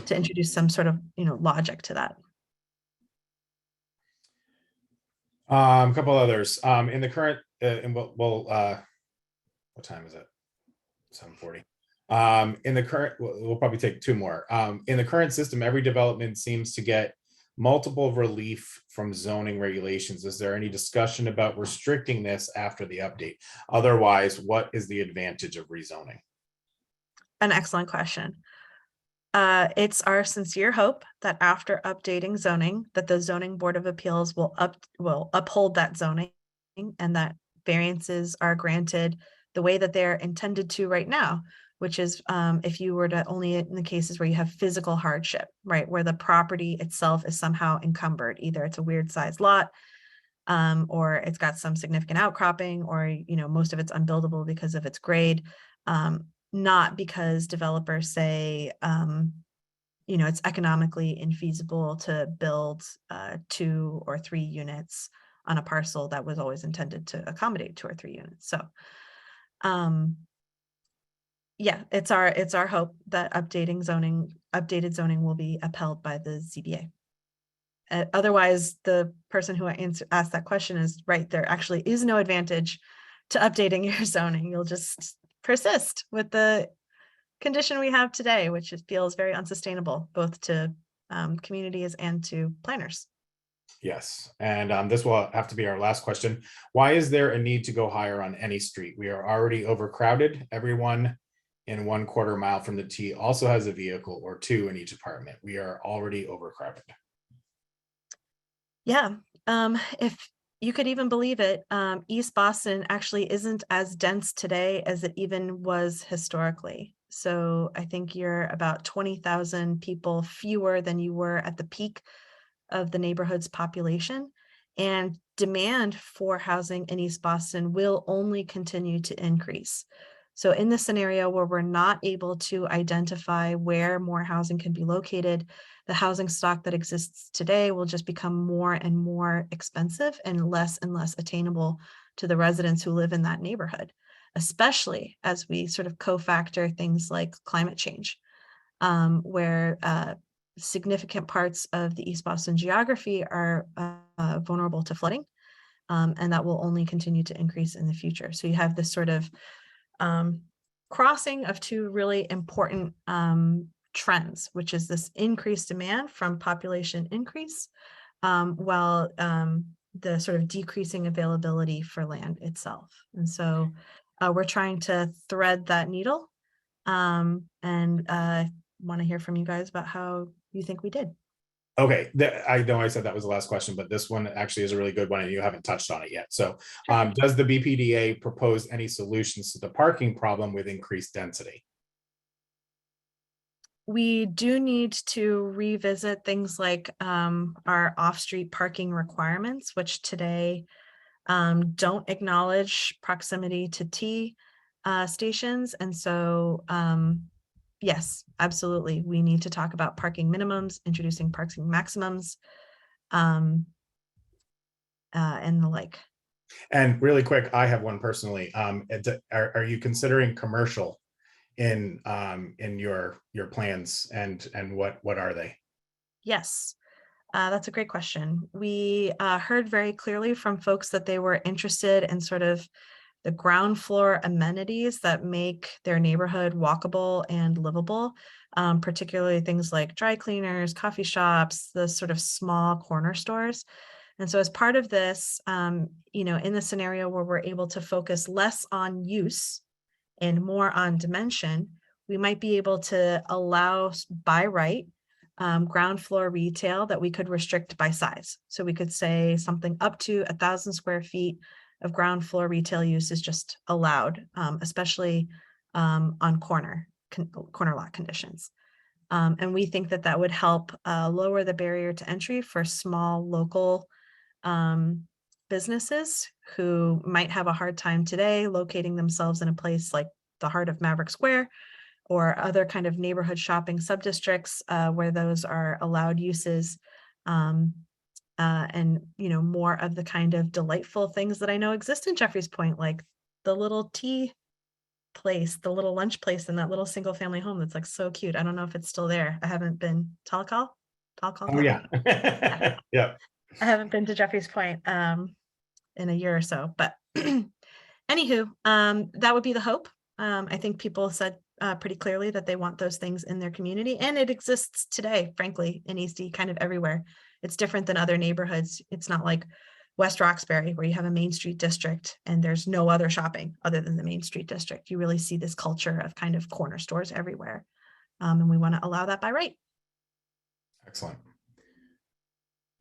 Speaker 8: To introduce some sort of logic to that.
Speaker 3: A couple others in the current and what time is it? 7:40. In the current, we'll probably take 2 more. In the current system, every development seems to get multiple relief from zoning regulations. Is there any discussion about restricting this after the update? Otherwise, what is the advantage of rezoning?
Speaker 8: An excellent question. It's our sincere hope that after updating zoning, that the Zoning Board of Appeals will uphold that zoning, and that variances are granted the way that they're intended to right now, which is if you were to only in the cases where you have physical hardship, right, where the property itself is somehow encumbered, either it's a weird sized lot, or it's got some significant outcropping, or most of it's unbuildable because of its grade. Not because developers say, it's economically infeasible to build 2 or 3 units on a parcel that was always intended to accommodate 2 or 3 units. So, yeah, it's our hope that updated zoning will be upheld by the ZBA. Otherwise, the person who asked that question is right. There actually is no advantage to updating your zoning. You'll just persist with the condition we have today, which feels very unsustainable, both to communities and to planners.
Speaker 3: Yes, and this will have to be our last question. Why is there a need to go higher on any street? We are already overcrowded. Everyone in 1/4 mile from the T also has a vehicle or 2 in each apartment. We are already overcrowded.
Speaker 8: Yeah, if you could even believe it, East Boston actually isn't as dense today as it even was historically. So I think you're about 20,000 people fewer than you were at the peak of the neighborhood's population. And demand for housing in East Boston will only continue to increase. So in the scenario where we're not able to identify where more housing can be located, the housing stock that exists today will just become more and more expensive and less attainable to the residents who live in that neighborhood. especially as we sort of co-factor things like climate change, where significant parts of the East Boston geography are vulnerable to flooding, and that will only continue to increase in the future. So you have this sort of crossing of two really important trends, which is this increased demand from population increase, while the sort of decreasing availability for land itself. And so we're trying to thread that needle, and want to hear from you guys about how you think we did.
Speaker 3: Okay, I know I said that was the last question, but this one actually is a really good one and you haven't touched on it yet. So does the BPDA propose any solutions to the parking problem with increased density?
Speaker 8: We do need to revisit things like our off-street parking requirements, which today don't acknowledge proximity to T stations. And so yes, absolutely. We need to talk about parking minimums, introducing parking maximums, and the like.
Speaker 3: And really quick, I have one personally. Are you considering commercial in your plans, and what are they?
Speaker 8: Yes, that's a great question. We heard very clearly from folks that they were interested in sort of the ground floor amenities that make their neighborhood walkable and livable, particularly things like dry cleaners, coffee shops, the sort of small corner stores. And so as part of this, you know, in the scenario where we're able to focus less on use and more on dimension, we might be able to allow by right ground floor retail that we could restrict by size. So we could say something up to 1,000 square feet of ground floor retail use is just allowed, especially on corner lot conditions. And we think that that would help lower the barrier to entry for small local businesses who might have a hard time today locating themselves in a place like the heart of Maverick Square or other kind of neighborhood shopping subdistricts where those are allowed uses. And, you know, more of the kind of delightful things that I know exist in Jeffrey's Point, like the little tea place, the little lunch place in that little single family home that's like so cute. I don't know if it's still there. I haven't been. Talcall?
Speaker 3: Oh yeah. Yeah.
Speaker 8: I haven't been to Jeffrey's Point in a year or so, but anywho, that would be the hope. I think people said pretty clearly that they want those things in their community, and it exists today, frankly, in East D, kind of everywhere. It's different than other neighborhoods. It's not like West Roxbury, where you have a Main Street district and there's no other shopping other than the Main Street district. You really see this culture of kind of corner stores everywhere. And we want to allow that by right.
Speaker 3: Excellent.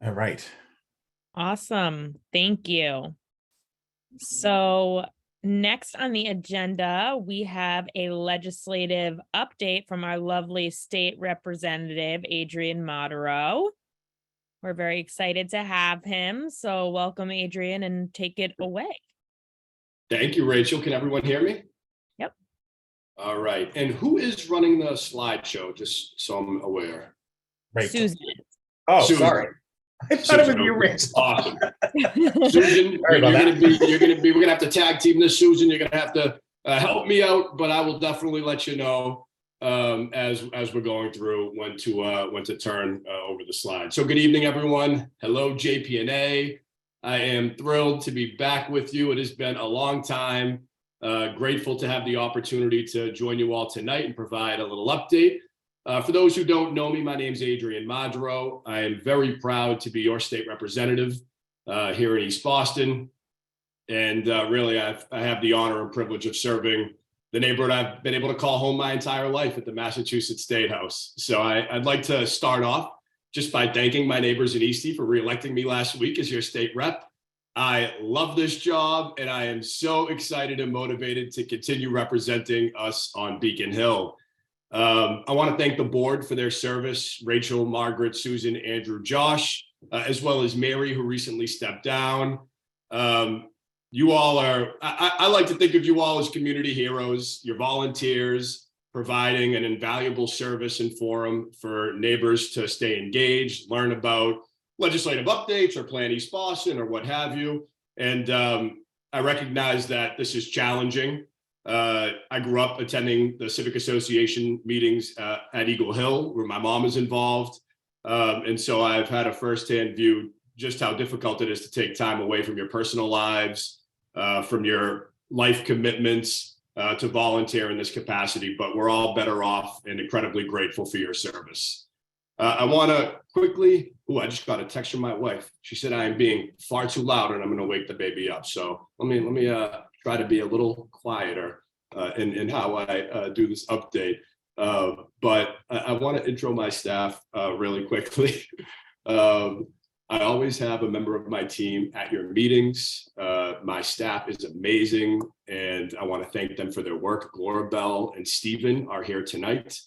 Speaker 3: All right.
Speaker 1: Awesome. Thank you. So next on the agenda, we have a legislative update from our lovely state representative, Adrian Madaro. We're very excited to have him. So welcome, Adrian, and take it away.
Speaker 9: Thank you, Rachel. Can everyone hear me?
Speaker 1: Yep.
Speaker 9: All right. And who is running the slideshow, just so I'm aware?
Speaker 3: Right.
Speaker 1: Susan.
Speaker 3: Oh,
Speaker 9: Susan.
Speaker 3: sorry. I thought it was you, Rachel.
Speaker 9: Awesome. Susan, we're gonna have to tag team this, Susan. You're gonna have to help me out, but I will definitely let you know as we're going through when to turn over the slide. So good evening, everyone. Hello, JPNA. I am thrilled to be back with you. It has been a long time. Grateful to have the opportunity to join you all tonight and provide a little update. For those who don't know me, my name is Adrian Madaro. I am very proud to be your state representative here in East Boston. And really, I have the honor and privilege of serving the neighborhood I've been able to call home my entire life at the Massachusetts State House. So I'd like to start off just by thanking my neighbors in Eastie for reelecting me last week as your state rep. I love this job, and I am so excited and motivated to continue representing us on Beacon Hill. I want to thank the board for their service, Rachel, Margaret, Susan, Andrew, Josh, as well as Mary, who recently stepped down. You all are, I like to think of you all as community heroes. You're volunteers, providing an invaluable service and forum for neighbors to stay engaged, learn about legislative updates or Plan East Boston or what have you. And I recognize that this is challenging. I grew up attending the Civic Association meetings at Eagle Hill, where my mom is involved. And so I've had a firsthand view just how difficult it is to take time away from your personal lives, from your life commitments, to volunteer in this capacity, but we're all better off and incredibly grateful for your service. I want to quickly, I just got a text from my wife. She said I am being far too loud and I'm going to wake the baby up. So let me try to be a little quieter in how I do this update. But I want to intro my staff really quickly. I always have a member of my team at your meetings. My staff is amazing, and I want to thank them for their work. Glorabelle and Stephen are here tonight.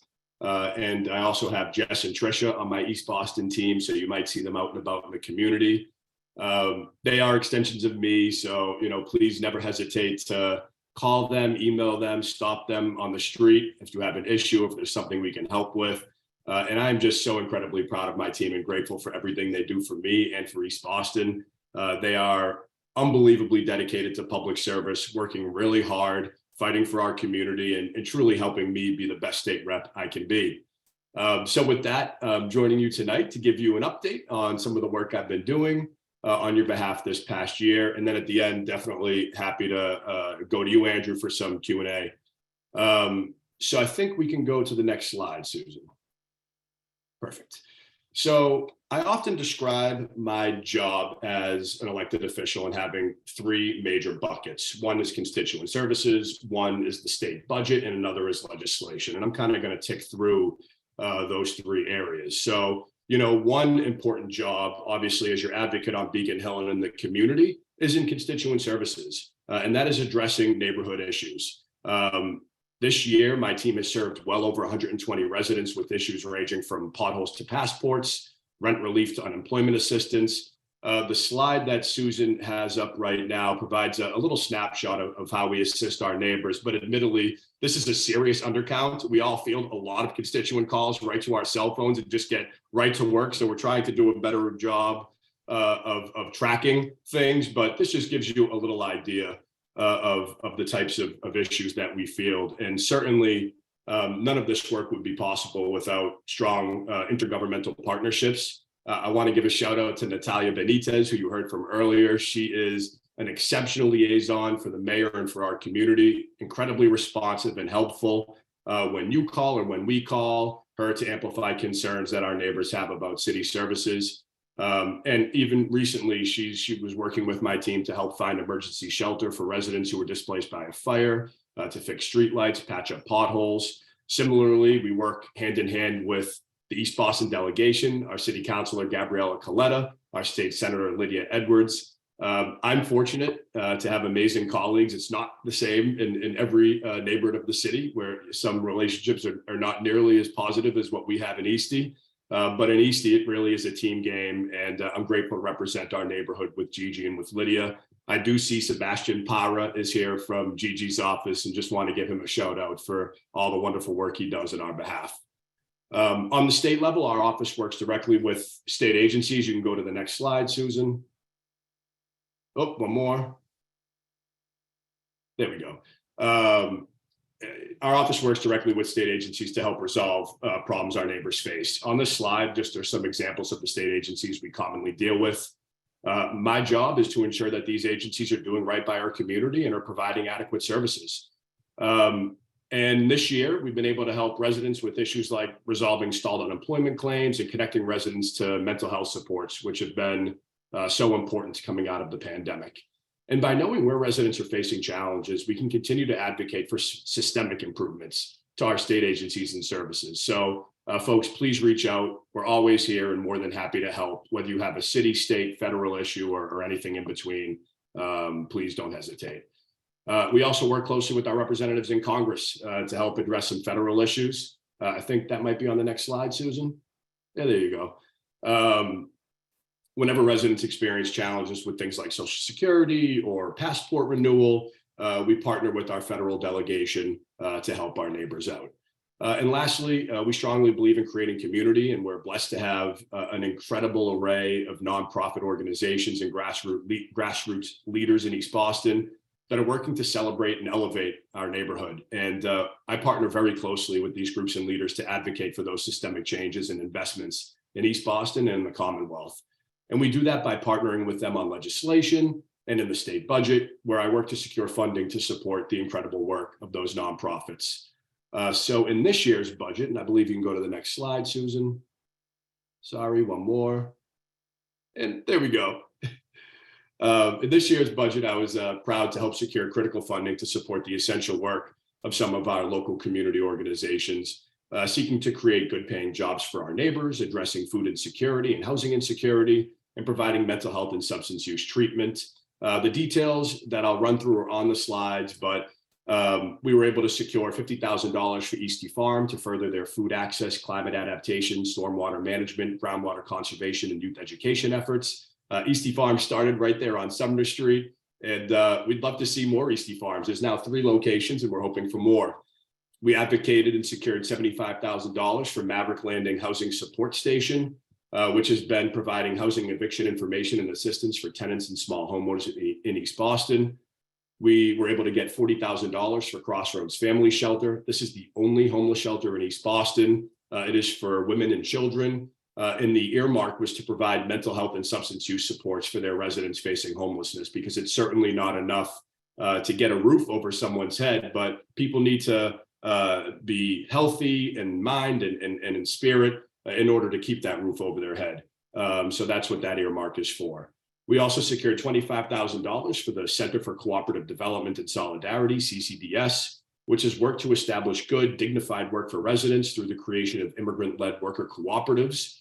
Speaker 9: And I also have Jess and Trisha on my East Boston team, so you might see them out and about in the community. They are extensions of me, so please never hesitate to call them, email them, stop them on the street if you have an issue, if there's something we can help with. And I'm just so incredibly proud of my team and grateful for everything they do for me and for East Boston. They are unbelievably dedicated to public service, working really hard, fighting for our community, and truly helping me be the best state rep I can be. So with that, I'm joining you tonight to give you an update on some of the work I've been doing on your behalf this past year. And then at the end, definitely happy to go to you, Andrew, for some Q&A. So I think we can go to the next slide, Susan. Perfect. So I often describe my job as an elected official and having three major buckets. One is constituent services, one is the state budget, and another is legislation. And I'm kind of going to tick through those three areas. So, one important job, obviously, as your advocate on Beacon Hill and in the community, is in constituent services, and that is addressing neighborhood issues. This year, my team has served well over 120 residents with issues ranging from potholes to passports, rent relief to unemployment assistance. The slide that Susan has up right now provides a little snapshot of how we assist our neighbors, but admittedly, this is a serious undercount. We all field a lot of constituent calls right to our cell phones and just get right to work. So we're trying to do a better job of tracking things, but this just gives you a little idea of the types of issues that we field. And certainly none of this work would be possible without strong intergovernmental partnerships. I want to give a shout out to Nathalia Benitez, who you heard from earlier. She is an exceptional liaison for the mayor and for our community, incredibly responsive and helpful when you call or when we call her to amplify concerns that our neighbors have about city services. And even recently, she was working with my team to help find emergency shelter for residents who were displaced by a fire, to fix streetlights, patch up potholes. Similarly, we work hand in hand with the East Boston delegation, our city councilor, Gabriella Coletta, our state senator, Lydia Edwards. I'm fortunate to have amazing colleagues. It's not the same in every neighborhood of the city, where some relationships are not nearly as positive as what we have in Eastie. But in Eastie, it really is a team game, and I'm grateful to represent our neighborhood with Gigi and with Lydia. I do see Sebastian Para is here from Gigi's office, and just want to give him a shout out for all the wonderful work he does on our behalf. On the state level, our office works directly with state agencies. You can go to the next slide, Susan. Oh, one more. There we go. Our office works directly with state agencies to help resolve problems our neighbors face. On this slide, just are some examples of the state agencies we commonly deal with. My job is to ensure that these agencies are doing right by our community and are providing adequate services. And this year, we've been able to help residents with issues like resolving stalled unemployment claims and connecting residents to mental health supports, which have been so important coming out of the pandemic. And by knowing where residents are facing challenges, we can continue to advocate for systemic improvements to our state agencies and services. So folks, please reach out. We're always here and more than happy to help, whether you have a city, state, federal issue, or anything in between. Please don't hesitate. We also work closely with our representatives in Congress to help address some federal issues. I think that might be on the next slide, Susan. Yeah, there you go. Whenever residents experience challenges with things like Social Security or passport renewal, we partner with our federal delegation to help our neighbors out. And lastly, we strongly believe in creating community, and we're blessed to have an incredible array of nonprofit organizations and grassroots leaders in East Boston that are working to celebrate and elevate our neighborhood. And I partner very closely with these groups and leaders to advocate for those systemic changes and investments in East Boston and the Commonwealth. And we do that by partnering with them on legislation and in the state budget, where I work to secure funding to support the incredible work of those nonprofits. So in this year's budget, and I believe you can go to the next slide, Susan. Sorry, one more. And there we go. In this year's budget, I was proud to help secure critical funding to support the essential work of some of our local community organizations, seeking to create good paying jobs for our neighbors, addressing food insecurity and housing insecurity, and providing mental health and substance use treatment. The details that I'll run through are on the slides, but we were able to secure $50,000 for Eastie Farm to further their food access, climate adaptation, stormwater management, groundwater conservation, and youth education efforts. Eastie Farm started right there on Sumner Street, and we'd love to see more Eastie Farms. There's now 3 locations, and we're hoping for more. We advocated and secured $75,000 for Maverick Landing Housing Support Station, which has been providing housing eviction information and assistance for tenants and small homeowners in East Boston. We were able to get $40,000 for Crossroads Family Shelter. This is the only homeless shelter in East Boston. It is for women and children. And the earmark was to provide mental health and substance use supports for their residents facing homelessness, because it's certainly not enough to get a roof over someone's head, but people need to be healthy in mind and in spirit in order to keep that roof over their head. So that's what that earmark is for. We also secured $25,000 for the Center for Cooperative Development and Solidarity, CCDS, which has worked to establish good, dignified work for residents through the creation of immigrant-led worker cooperatives.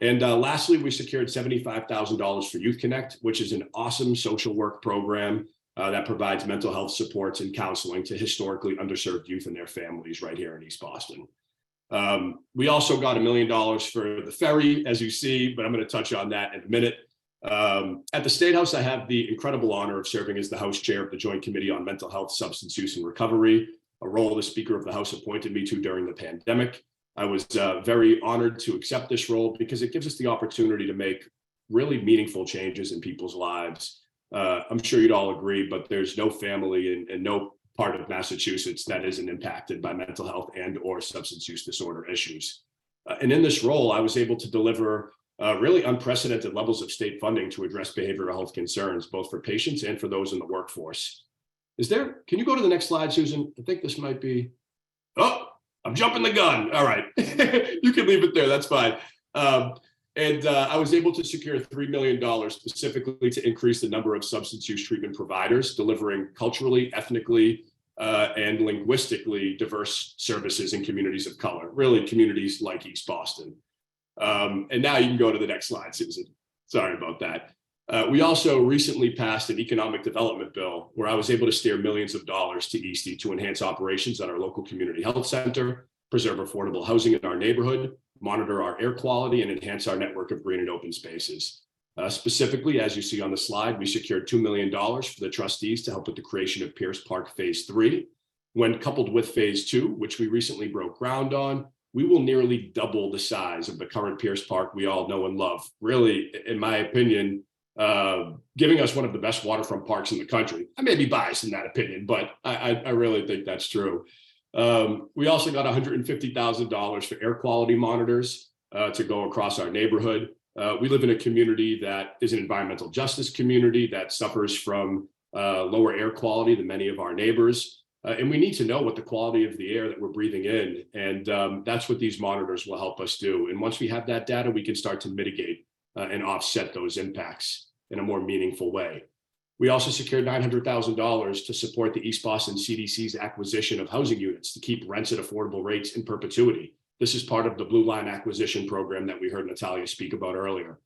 Speaker 9: And lastly, we secured $75,000 for Youth Connect, which is an awesome social work program that provides mental health supports and counseling to historically underserved youth and their families right here in East Boston. We also got $1 million for the ferry, as you see, but I'm going to touch on that in a minute. At the State House, I have the incredible honor of serving as the House Chair of the Joint Committee on Mental Health, Substance Use, and Recovery, a role the Speaker of the House appointed me to during the pandemic. I was very honored to accept this role because it gives us the opportunity to make really meaningful changes in people's lives. I'm sure you'd all agree, but there's no family and no part of Massachusetts that isn't impacted by mental health and or substance use disorder issues. And in this role, I was able to deliver really unprecedented levels of state funding to address behavioral health concerns, both for patients and for those in the workforce. Can you go to the next slide, Susan? I think this might be, oh, I'm jumping the gun. All right, you can leave it there, that's fine. I was able to secure $3 million specifically to increase the number of substance use treatment providers, delivering culturally, ethnically, and linguistically diverse services in communities of color, really communities like East Boston. And now you can go to the next slide, Susan. Sorry about that. We also recently passed an economic development bill where I was able to steer millions of dollars to Eastie to enhance operations at our local community health center, preserve affordable housing in our neighborhood, monitor our air quality, and enhance our network of green and open spaces. Specifically, as you see on the slide, we secured $2 million for the trustees to help with the creation of Pierce Park Phase 3. When coupled with Phase 2, which we recently broke ground on, we will nearly double the size of the current Pierce Park we all know and love. Really, in my opinion, giving us one of the best waterfront parks in the country. I may be biased in that opinion, but I really think that's true. We also got $150,000 for air quality monitors to go across our neighborhood. We live in a community that is an environmental justice community that suffers from lower air quality than many of our neighbors. And we need to know what the quality of the air that we're breathing in. And that's what these monitors will help us do. And once we have that data, we can start to mitigate and offset those impacts in a more meaningful way. We also secured $900,000 to support the East Boston CDC's acquisition of housing units to keep rents at affordable rates in perpetuity. This is part of the Blue Line acquisition program that we heard Nathalia speak about earlier.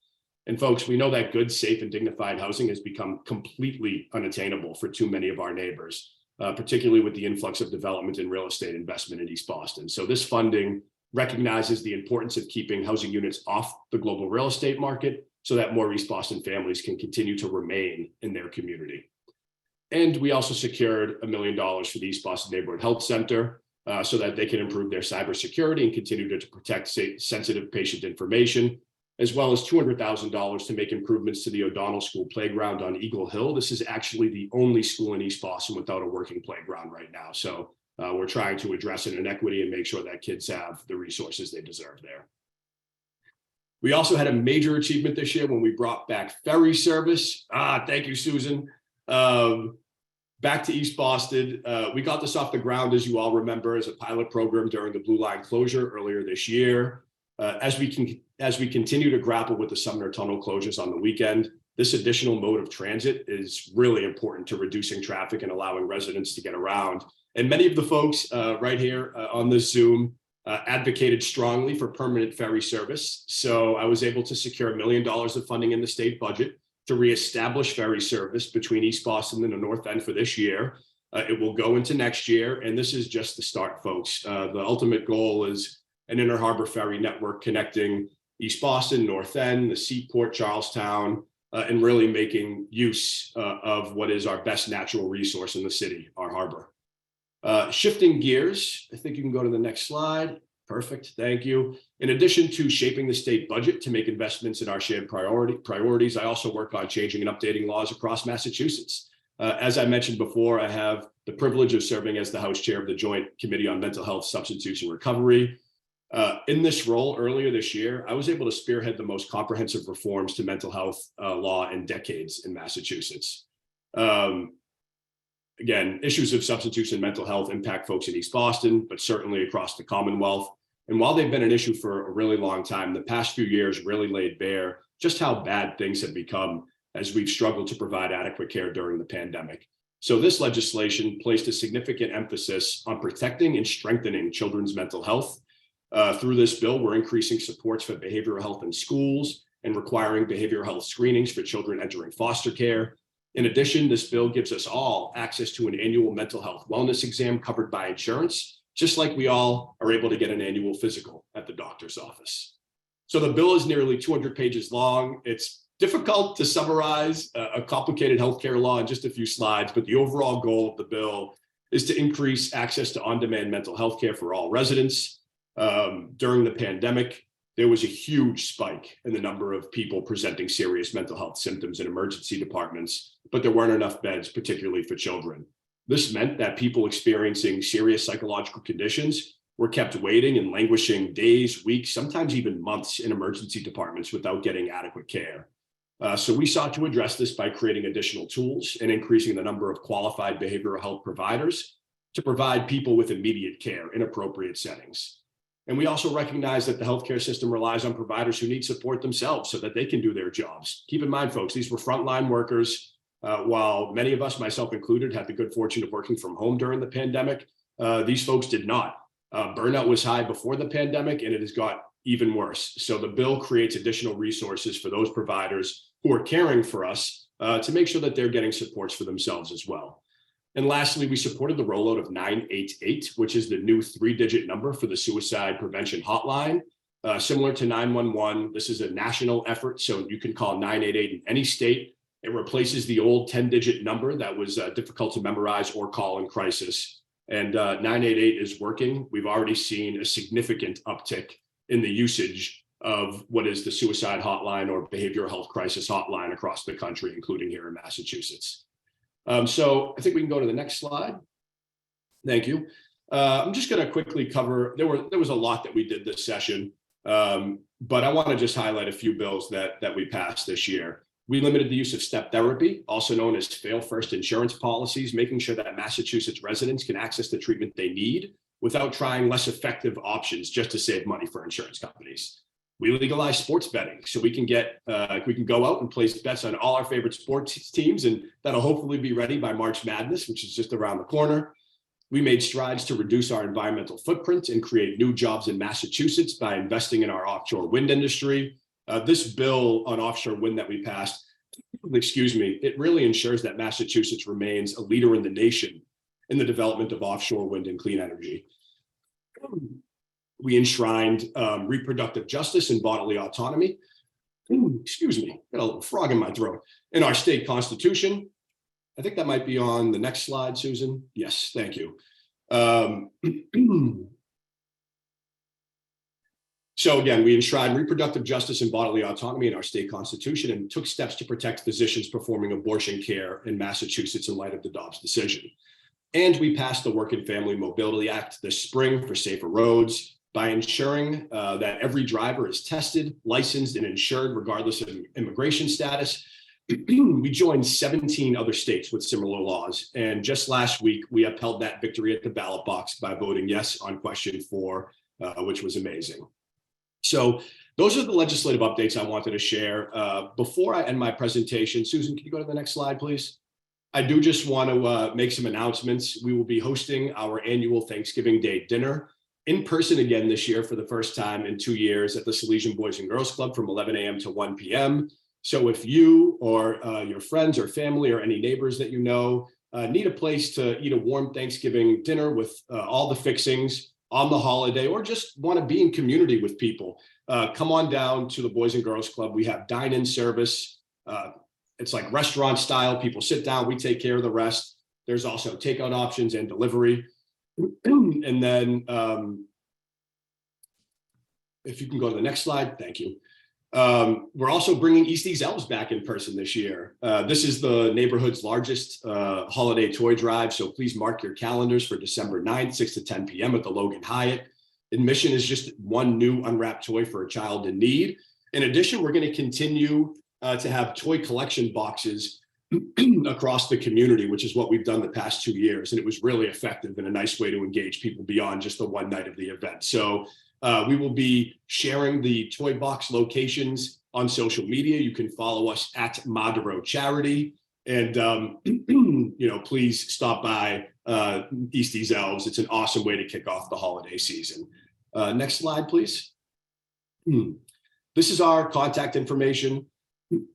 Speaker 9: And folks, we know that good, safe, and dignified housing has become completely unattainable for too many of our neighbors, particularly with the influx of development and real estate investment in East Boston. So this funding recognizes the importance of keeping housing units off the global real estate market so that more East Boston families can continue to remain in their community. And we also secured $1 million for the East Boston Neighborhood Health Center so that they can improve their cybersecurity and continue to protect sensitive patient information. as well as $200,000 to make improvements to the O'Donnell School playground on Eagle Hill. This is actually the only school in East Boston without a working playground right now. So we're trying to address an inequity and make sure that kids have the resources they deserve there. We also had a major achievement this year when we brought back ferry service. Thank you, Susan. Back to East Boston. We got this off the ground, as you all remember, as a pilot program during the Blue Line closure earlier this year. As we continue to grapple with the Sumner Tunnel closures on the weekend, this additional mode of transit is really important to reducing traffic and allowing residents to get around. And many of the folks right here on this Zoom advocated strongly for permanent ferry service. So I was able to secure $1 million of funding in the state budget to reestablish ferry service between East Boston and the North End for this year. It will go into next year, and this is just the start, folks. The ultimate goal is an inner harbor ferry network connecting East Boston, North End, the Seaport, Charlestown, and really making use of what is our best natural resource in the city, our harbor. Shifting gears, I think you can go to the next slide. Perfect, thank you. In addition to shaping the state budget to make investments in our shared priorities, I also work on changing and updating laws across Massachusetts. As I mentioned before, I have the privilege of serving as the House Chair of the Joint Committee on Mental Health, Substance Use, and Recovery. In this role earlier this year, I was able to spearhead the most comprehensive reforms to mental health law in decades in Massachusetts. Again, issues of substance use and mental health impact folks in East Boston, but certainly across the Commonwealth. And while they've been an issue for a really long time, the past few years really laid bare just how bad things have become as we've struggled to provide adequate care during the pandemic. So this legislation placed a significant emphasis on protecting and strengthening children's mental health. Through this bill, we're increasing supports for behavioral health in schools and requiring behavioral health screenings for children entering foster care. In addition, this bill gives us all access to an annual mental health wellness exam covered by insurance, just like we all are able to get an annual physical at the doctor's office. So the bill is nearly 200 pages long. It's difficult to summarize a complicated healthcare law in just a few slides, but the overall goal of the bill is to increase access to on-demand mental health care for all residents. During the pandemic, there was a huge spike in the number of people presenting serious mental health symptoms in emergency departments, but there weren't enough beds, particularly for children. This meant that people experiencing serious psychological conditions were kept waiting and languishing days, weeks, sometimes even months in emergency departments without getting adequate care. So we sought to address this by creating additional tools and increasing the number of qualified behavioral health providers to provide people with immediate care in appropriate settings. And we also recognize that the healthcare system relies on providers who need support themselves so that they can do their jobs. Keep in mind, folks, these were frontline workers. While many of us, myself included, had the good fortune of working from home during the pandemic, these folks did not. Burnout was high before the pandemic, and it has got even worse. So the bill creates additional resources for those providers who are caring for us to make sure that they're getting supports for themselves as well. And lastly, we supported the rollout of 988, which is the new 3-digit number for the suicide prevention hotline. Similar to 911, this is a national effort, so you can call 988 in any state. It replaces the old 10-digit number that was difficult to memorize or call in crisis. And 988 is working. We've already seen a significant uptick in the usage of what is the suicide hotline or behavioral health crisis hotline across the country, including here in Massachusetts. So I think we can go to the next slide. Thank you. I'm just going to quickly cover, there was a lot that we did this session, but I want to just highlight a few bills that we passed this year. We limited the use of step therapy, also known as fail first insurance policies, making sure that Massachusetts residents can access the treatment they need without trying less effective options just to save money for insurance companies. We legalized sports betting so we can go out and place bets on all our favorite sports teams, and that'll hopefully be ready by March Madness, which is just around the corner. We made strides to reduce our environmental footprint and create new jobs in Massachusetts by investing in our offshore wind industry. This bill on offshore wind that we passed, it really ensures that Massachusetts remains a leader in the nation in the development of offshore wind and clean energy. We enshrined reproductive justice and bodily autonomy. Excuse me, got a little frog in my throat. In our state constitution. I think that might be on the next slide, Susan. Yes, thank you. So again, we enshrined reproductive justice and bodily autonomy in our state constitution and took steps to protect physicians performing abortion care in Massachusetts in light of the Dobbs decision. And we passed the Work and Family Mobility Act this spring for safer roads by ensuring that every driver is tested, licensed, and insured regardless of immigration status. We joined 17 other states with similar laws. And just last week, we upheld that victory at the ballot box by voting yes on question 4, which was amazing. So those are the legislative updates I wanted to share. Before I end my presentation, Susan, can you go to the next slide, please? I do just want to make some announcements. We will be hosting our annual Thanksgiving Day dinner in person again this year for the first time in 2 years at the Salesian Boys and Girls Club from 11 a.m. to 1 p.m. So if you or your friends or family or any neighbors that you know need a place to eat a warm Thanksgiving dinner with all the fixings on the holiday, or just want to be in community with people, come on down to the Boys and Girls Club. We have dine-in service. It's like restaurant style. People sit down, we take care of the rest. There's also takeout options and delivery. And then if you can go to the next slide, thank you. We're also bringing Eastie's Elves back in person this year. This is the neighborhood's largest holiday toy drive, so please mark your calendars for December 9th, 6 to 10 p.m. at the Logan Hyatt. Admission is just one new unwrapped toy for a child in need. In addition, we're going to continue to have toy collection boxes across the community, which is what we've done the past 2 years. And it was really effective and a nice way to engage people beyond just the one night of the event. So we will be sharing the toy box locations on social media. You can follow us at Madaro Charity. And, please stop by Eastie's Elves. It's an awesome way to kick off the holiday season. Next slide, please. This is our contact information.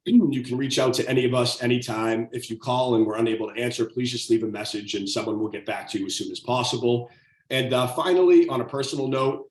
Speaker 9: You can reach out to any of us anytime. If you call and we're unable to answer, please just leave a message and someone will get back to you as soon as possible. And finally, on a personal note,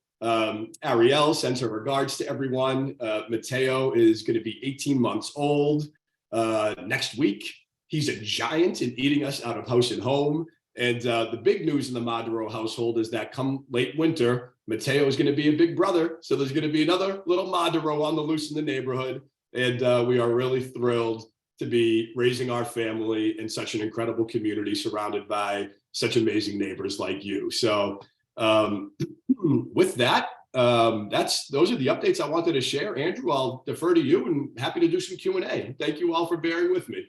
Speaker 9: Ariel sends her regards to everyone. Mateo is going to be 18 months old next week. He's a giant in eating us out of house and home. And the big news in the Madaro household is that come late winter, Mateo is going to be a big brother. So there's going to be another little Madaro on the loose in the neighborhood. And we are really thrilled to be raising our family in such an incredible community surrounded by such amazing neighbors like you. So with that, those are the updates I wanted to share. Andrew, I'll defer to you and happy to do some Q&A. Thank you all for bearing with me.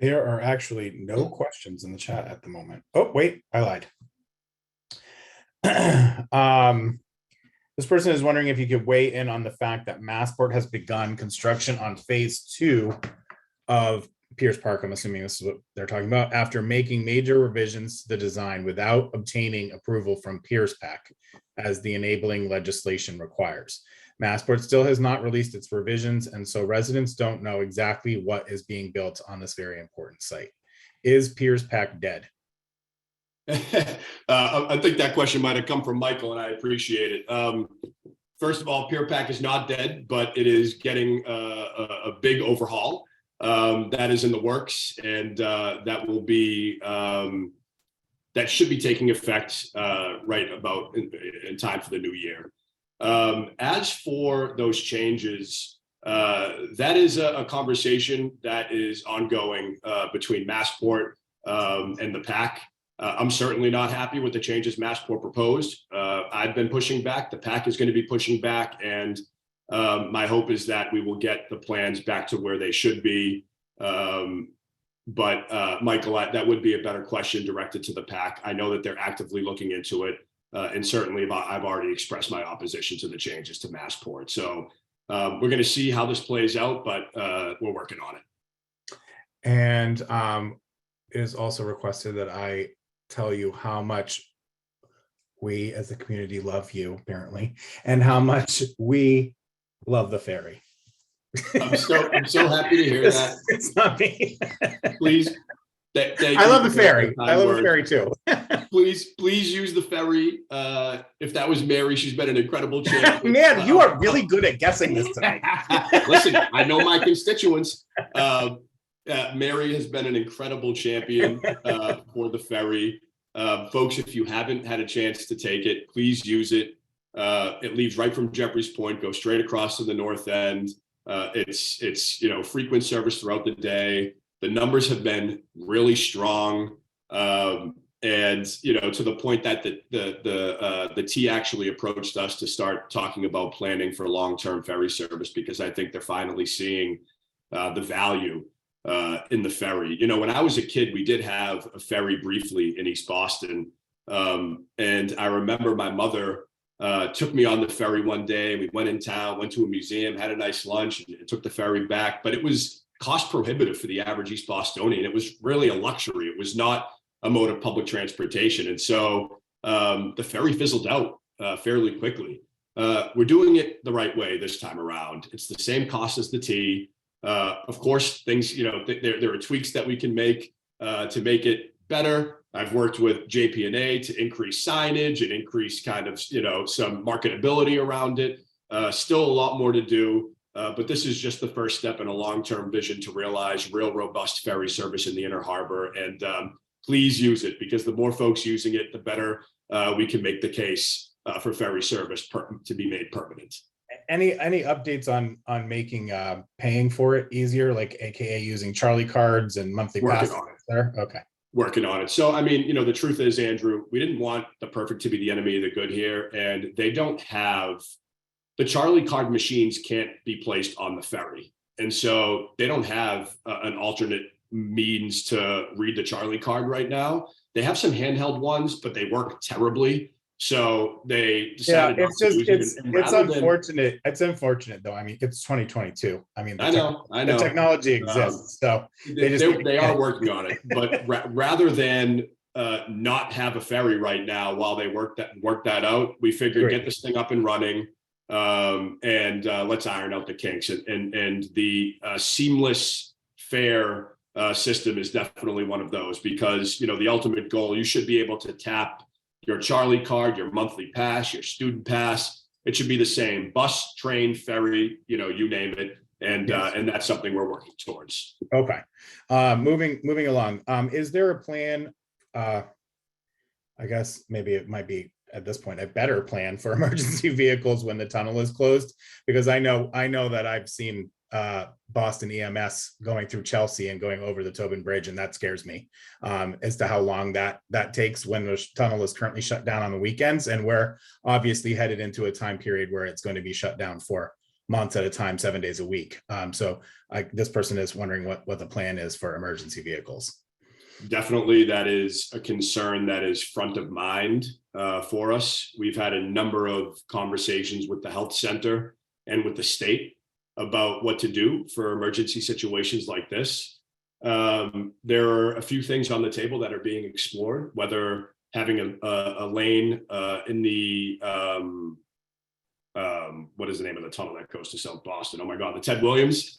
Speaker 3: There are actually no questions in the chat at the moment. Oh, wait, I lied. This person is wondering if you could weigh in on the fact that Massport has begun construction on phase 2 of Pierce Park. I'm assuming this is what they're talking about, after making major revisions to the design without obtaining approval from Pierce PAC, as the enabling legislation requires. Massport still has not released its revisions, and so residents don't know exactly what is being built on this very important site. Is Pierce PAC dead?
Speaker 9: I think that question might have come from Michael, and I appreciate it. First of all, Pierce PAC is not dead, but it is getting a big overhaul. That is in the works, and that will be that should be taking effect right about in time for the new year. As for those changes, that is a conversation that is ongoing between Massport and the PAC. I'm certainly not happy with the changes Massport proposed. I've been pushing back. The PAC is going to be pushing back, and my hope is that we will get the plans back to where they should be. But Michael, that would be a better question directed to the PAC. I know that they're actively looking into it, and certainly I've already expressed my opposition to the changes to Massport. So we're going to see how this plays out, but we're working on it.
Speaker 3: And it is also requested that I tell you how much we as a community love you, apparently, and how much we love the ferry.
Speaker 9: I'm so happy to hear that.
Speaker 3: It's not me.
Speaker 9: Please.
Speaker 3: I love the ferry. I love the ferry too.
Speaker 9: Please use the ferry. If that was Mary, she's been an incredible champion.
Speaker 3: Man, you are really good at guessing this tonight.
Speaker 9: Listen, I know my constituents. Mary has been an incredible champion for the ferry. Folks, if you haven't had a chance to take it, please use it. It leaves right from Jeffreys Point, goes straight across to the north end. It's frequent service throughout the day. The numbers have been really strong. And to the point that the T actually approached us to start talking about planning for long-term ferry service, because I think they're finally seeing the value in the ferry. When I was a kid, we did have a ferry briefly in East Boston. And I remember my mother took me on the ferry one day. We went in town, went to a museum, had a nice lunch, and took the ferry back. But it was cost prohibitive for the average East Bostonian. It was really a luxury. It was not a mode of public transportation. And so the ferry fizzled out fairly quickly. We're doing it the right way this time around. It's the same cost as the T. Of course, things, there are tweaks that we can make to make it better. I've worked with JPNA to increase signage and increase kind of, some marketability around it. Still a lot more to do, but this is just the first step in a long-term vision to realize real robust ferry service in the Inner Harbor. And please use it, because the more folks using it, the better we can make the case for ferry service to be made permanent.
Speaker 3: Any updates on making paying for it easier, like AKA using Charlie cards and monthly passes there? Okay.
Speaker 9: Working on it. So, the truth is, Andrew, we didn't want the perfect to be the enemy of the good here. And they don't have, the Charlie card machines can't be placed on the ferry. And so they don't have an alternate means to read the Charlie card right now. They have some handheld ones, but they work terribly. So they decided
Speaker 3: it's unfortunate. It's unfortunate though. It's 2022. The technology exists. So
Speaker 9: they are working on it. But rather than not have a ferry right now while they work that out, we figured get this thing up and running, and let's iron out the kinks. And the seamless fare system is definitely one of those, because the ultimate goal, you should be able to tap your Charlie card, your monthly pass, your student pass. It should be the same: bus, train, ferry, you name it. And that's something we're working towards.
Speaker 3: Okay. Moving along. Is there a plan? I guess maybe it might be at this point a better plan for emergency vehicles when the tunnel is closed, because I know that I've seen Boston EMS going through Chelsea and going over the Tobin Bridge, and that scares me as to how long that takes when the tunnel is currently shut down on the weekends, and we're obviously headed into a time period where it's going to be shut down for months at a time, 7 days a week. So this person is wondering what the plan is for emergency vehicles.
Speaker 9: Definitely, that is a concern that is front of mind for us. We've had a number of conversations with the health center and with the state about what to do for emergency situations like this. There are a few things on the table that are being explored, whether having a lane in the, what is the name of the tunnel that goes to South Boston? Oh my God, the Ted Williams.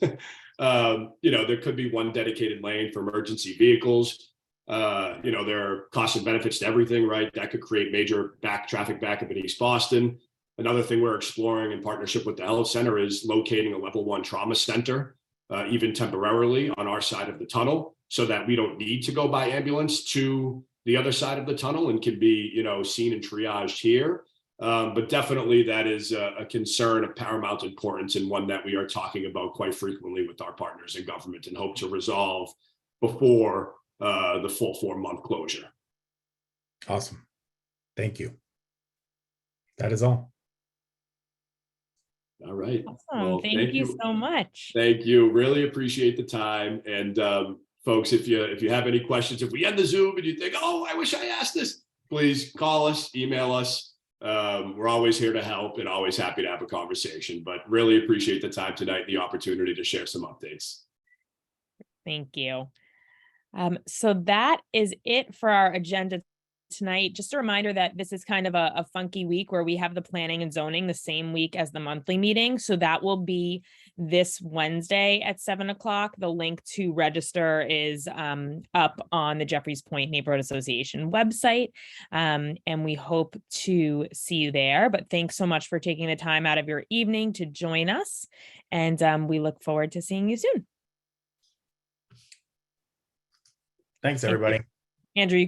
Speaker 9: There could be one dedicated lane for emergency vehicles. There are costs and benefits to everything, right? That could create major traffic backup in East Boston. Another thing we're exploring in partnership with the health center is locating a level 1 trauma center, even temporarily on our side of the tunnel, so that we don't need to go by ambulance to the other side of the tunnel and can be, seen and triaged here. But definitely that is a concern of paramount importance, and one that we are talking about quite frequently with our partners in government, and hope to resolve before the full 4-month closure.
Speaker 3: Awesome. Thank you. That is all.
Speaker 9: All right.
Speaker 1: Awesome. Well, thank you so much.
Speaker 9: Thank you. Really appreciate the time. And folks, if you have any questions, if we end the Zoom and you think, oh, I wish I asked this, please call us, email us. We're always here to help and always happy to have a conversation, but really appreciate the time tonight, the opportunity to share some updates.
Speaker 1: Thank you. So that is it for our agenda tonight. Just a reminder that this is kind of a funky week where we have the planning and zoning the same week as the monthly meeting. So that will be this Wednesday at 7 o'clock. The link to register is up on the Jeffreys Point Neighborhood Association website. And we hope to see you there. But thanks so much for taking the time out of your evening to join us. And we look forward to seeing you soon.
Speaker 3: Thanks, everybody.
Speaker 1: Andrew, you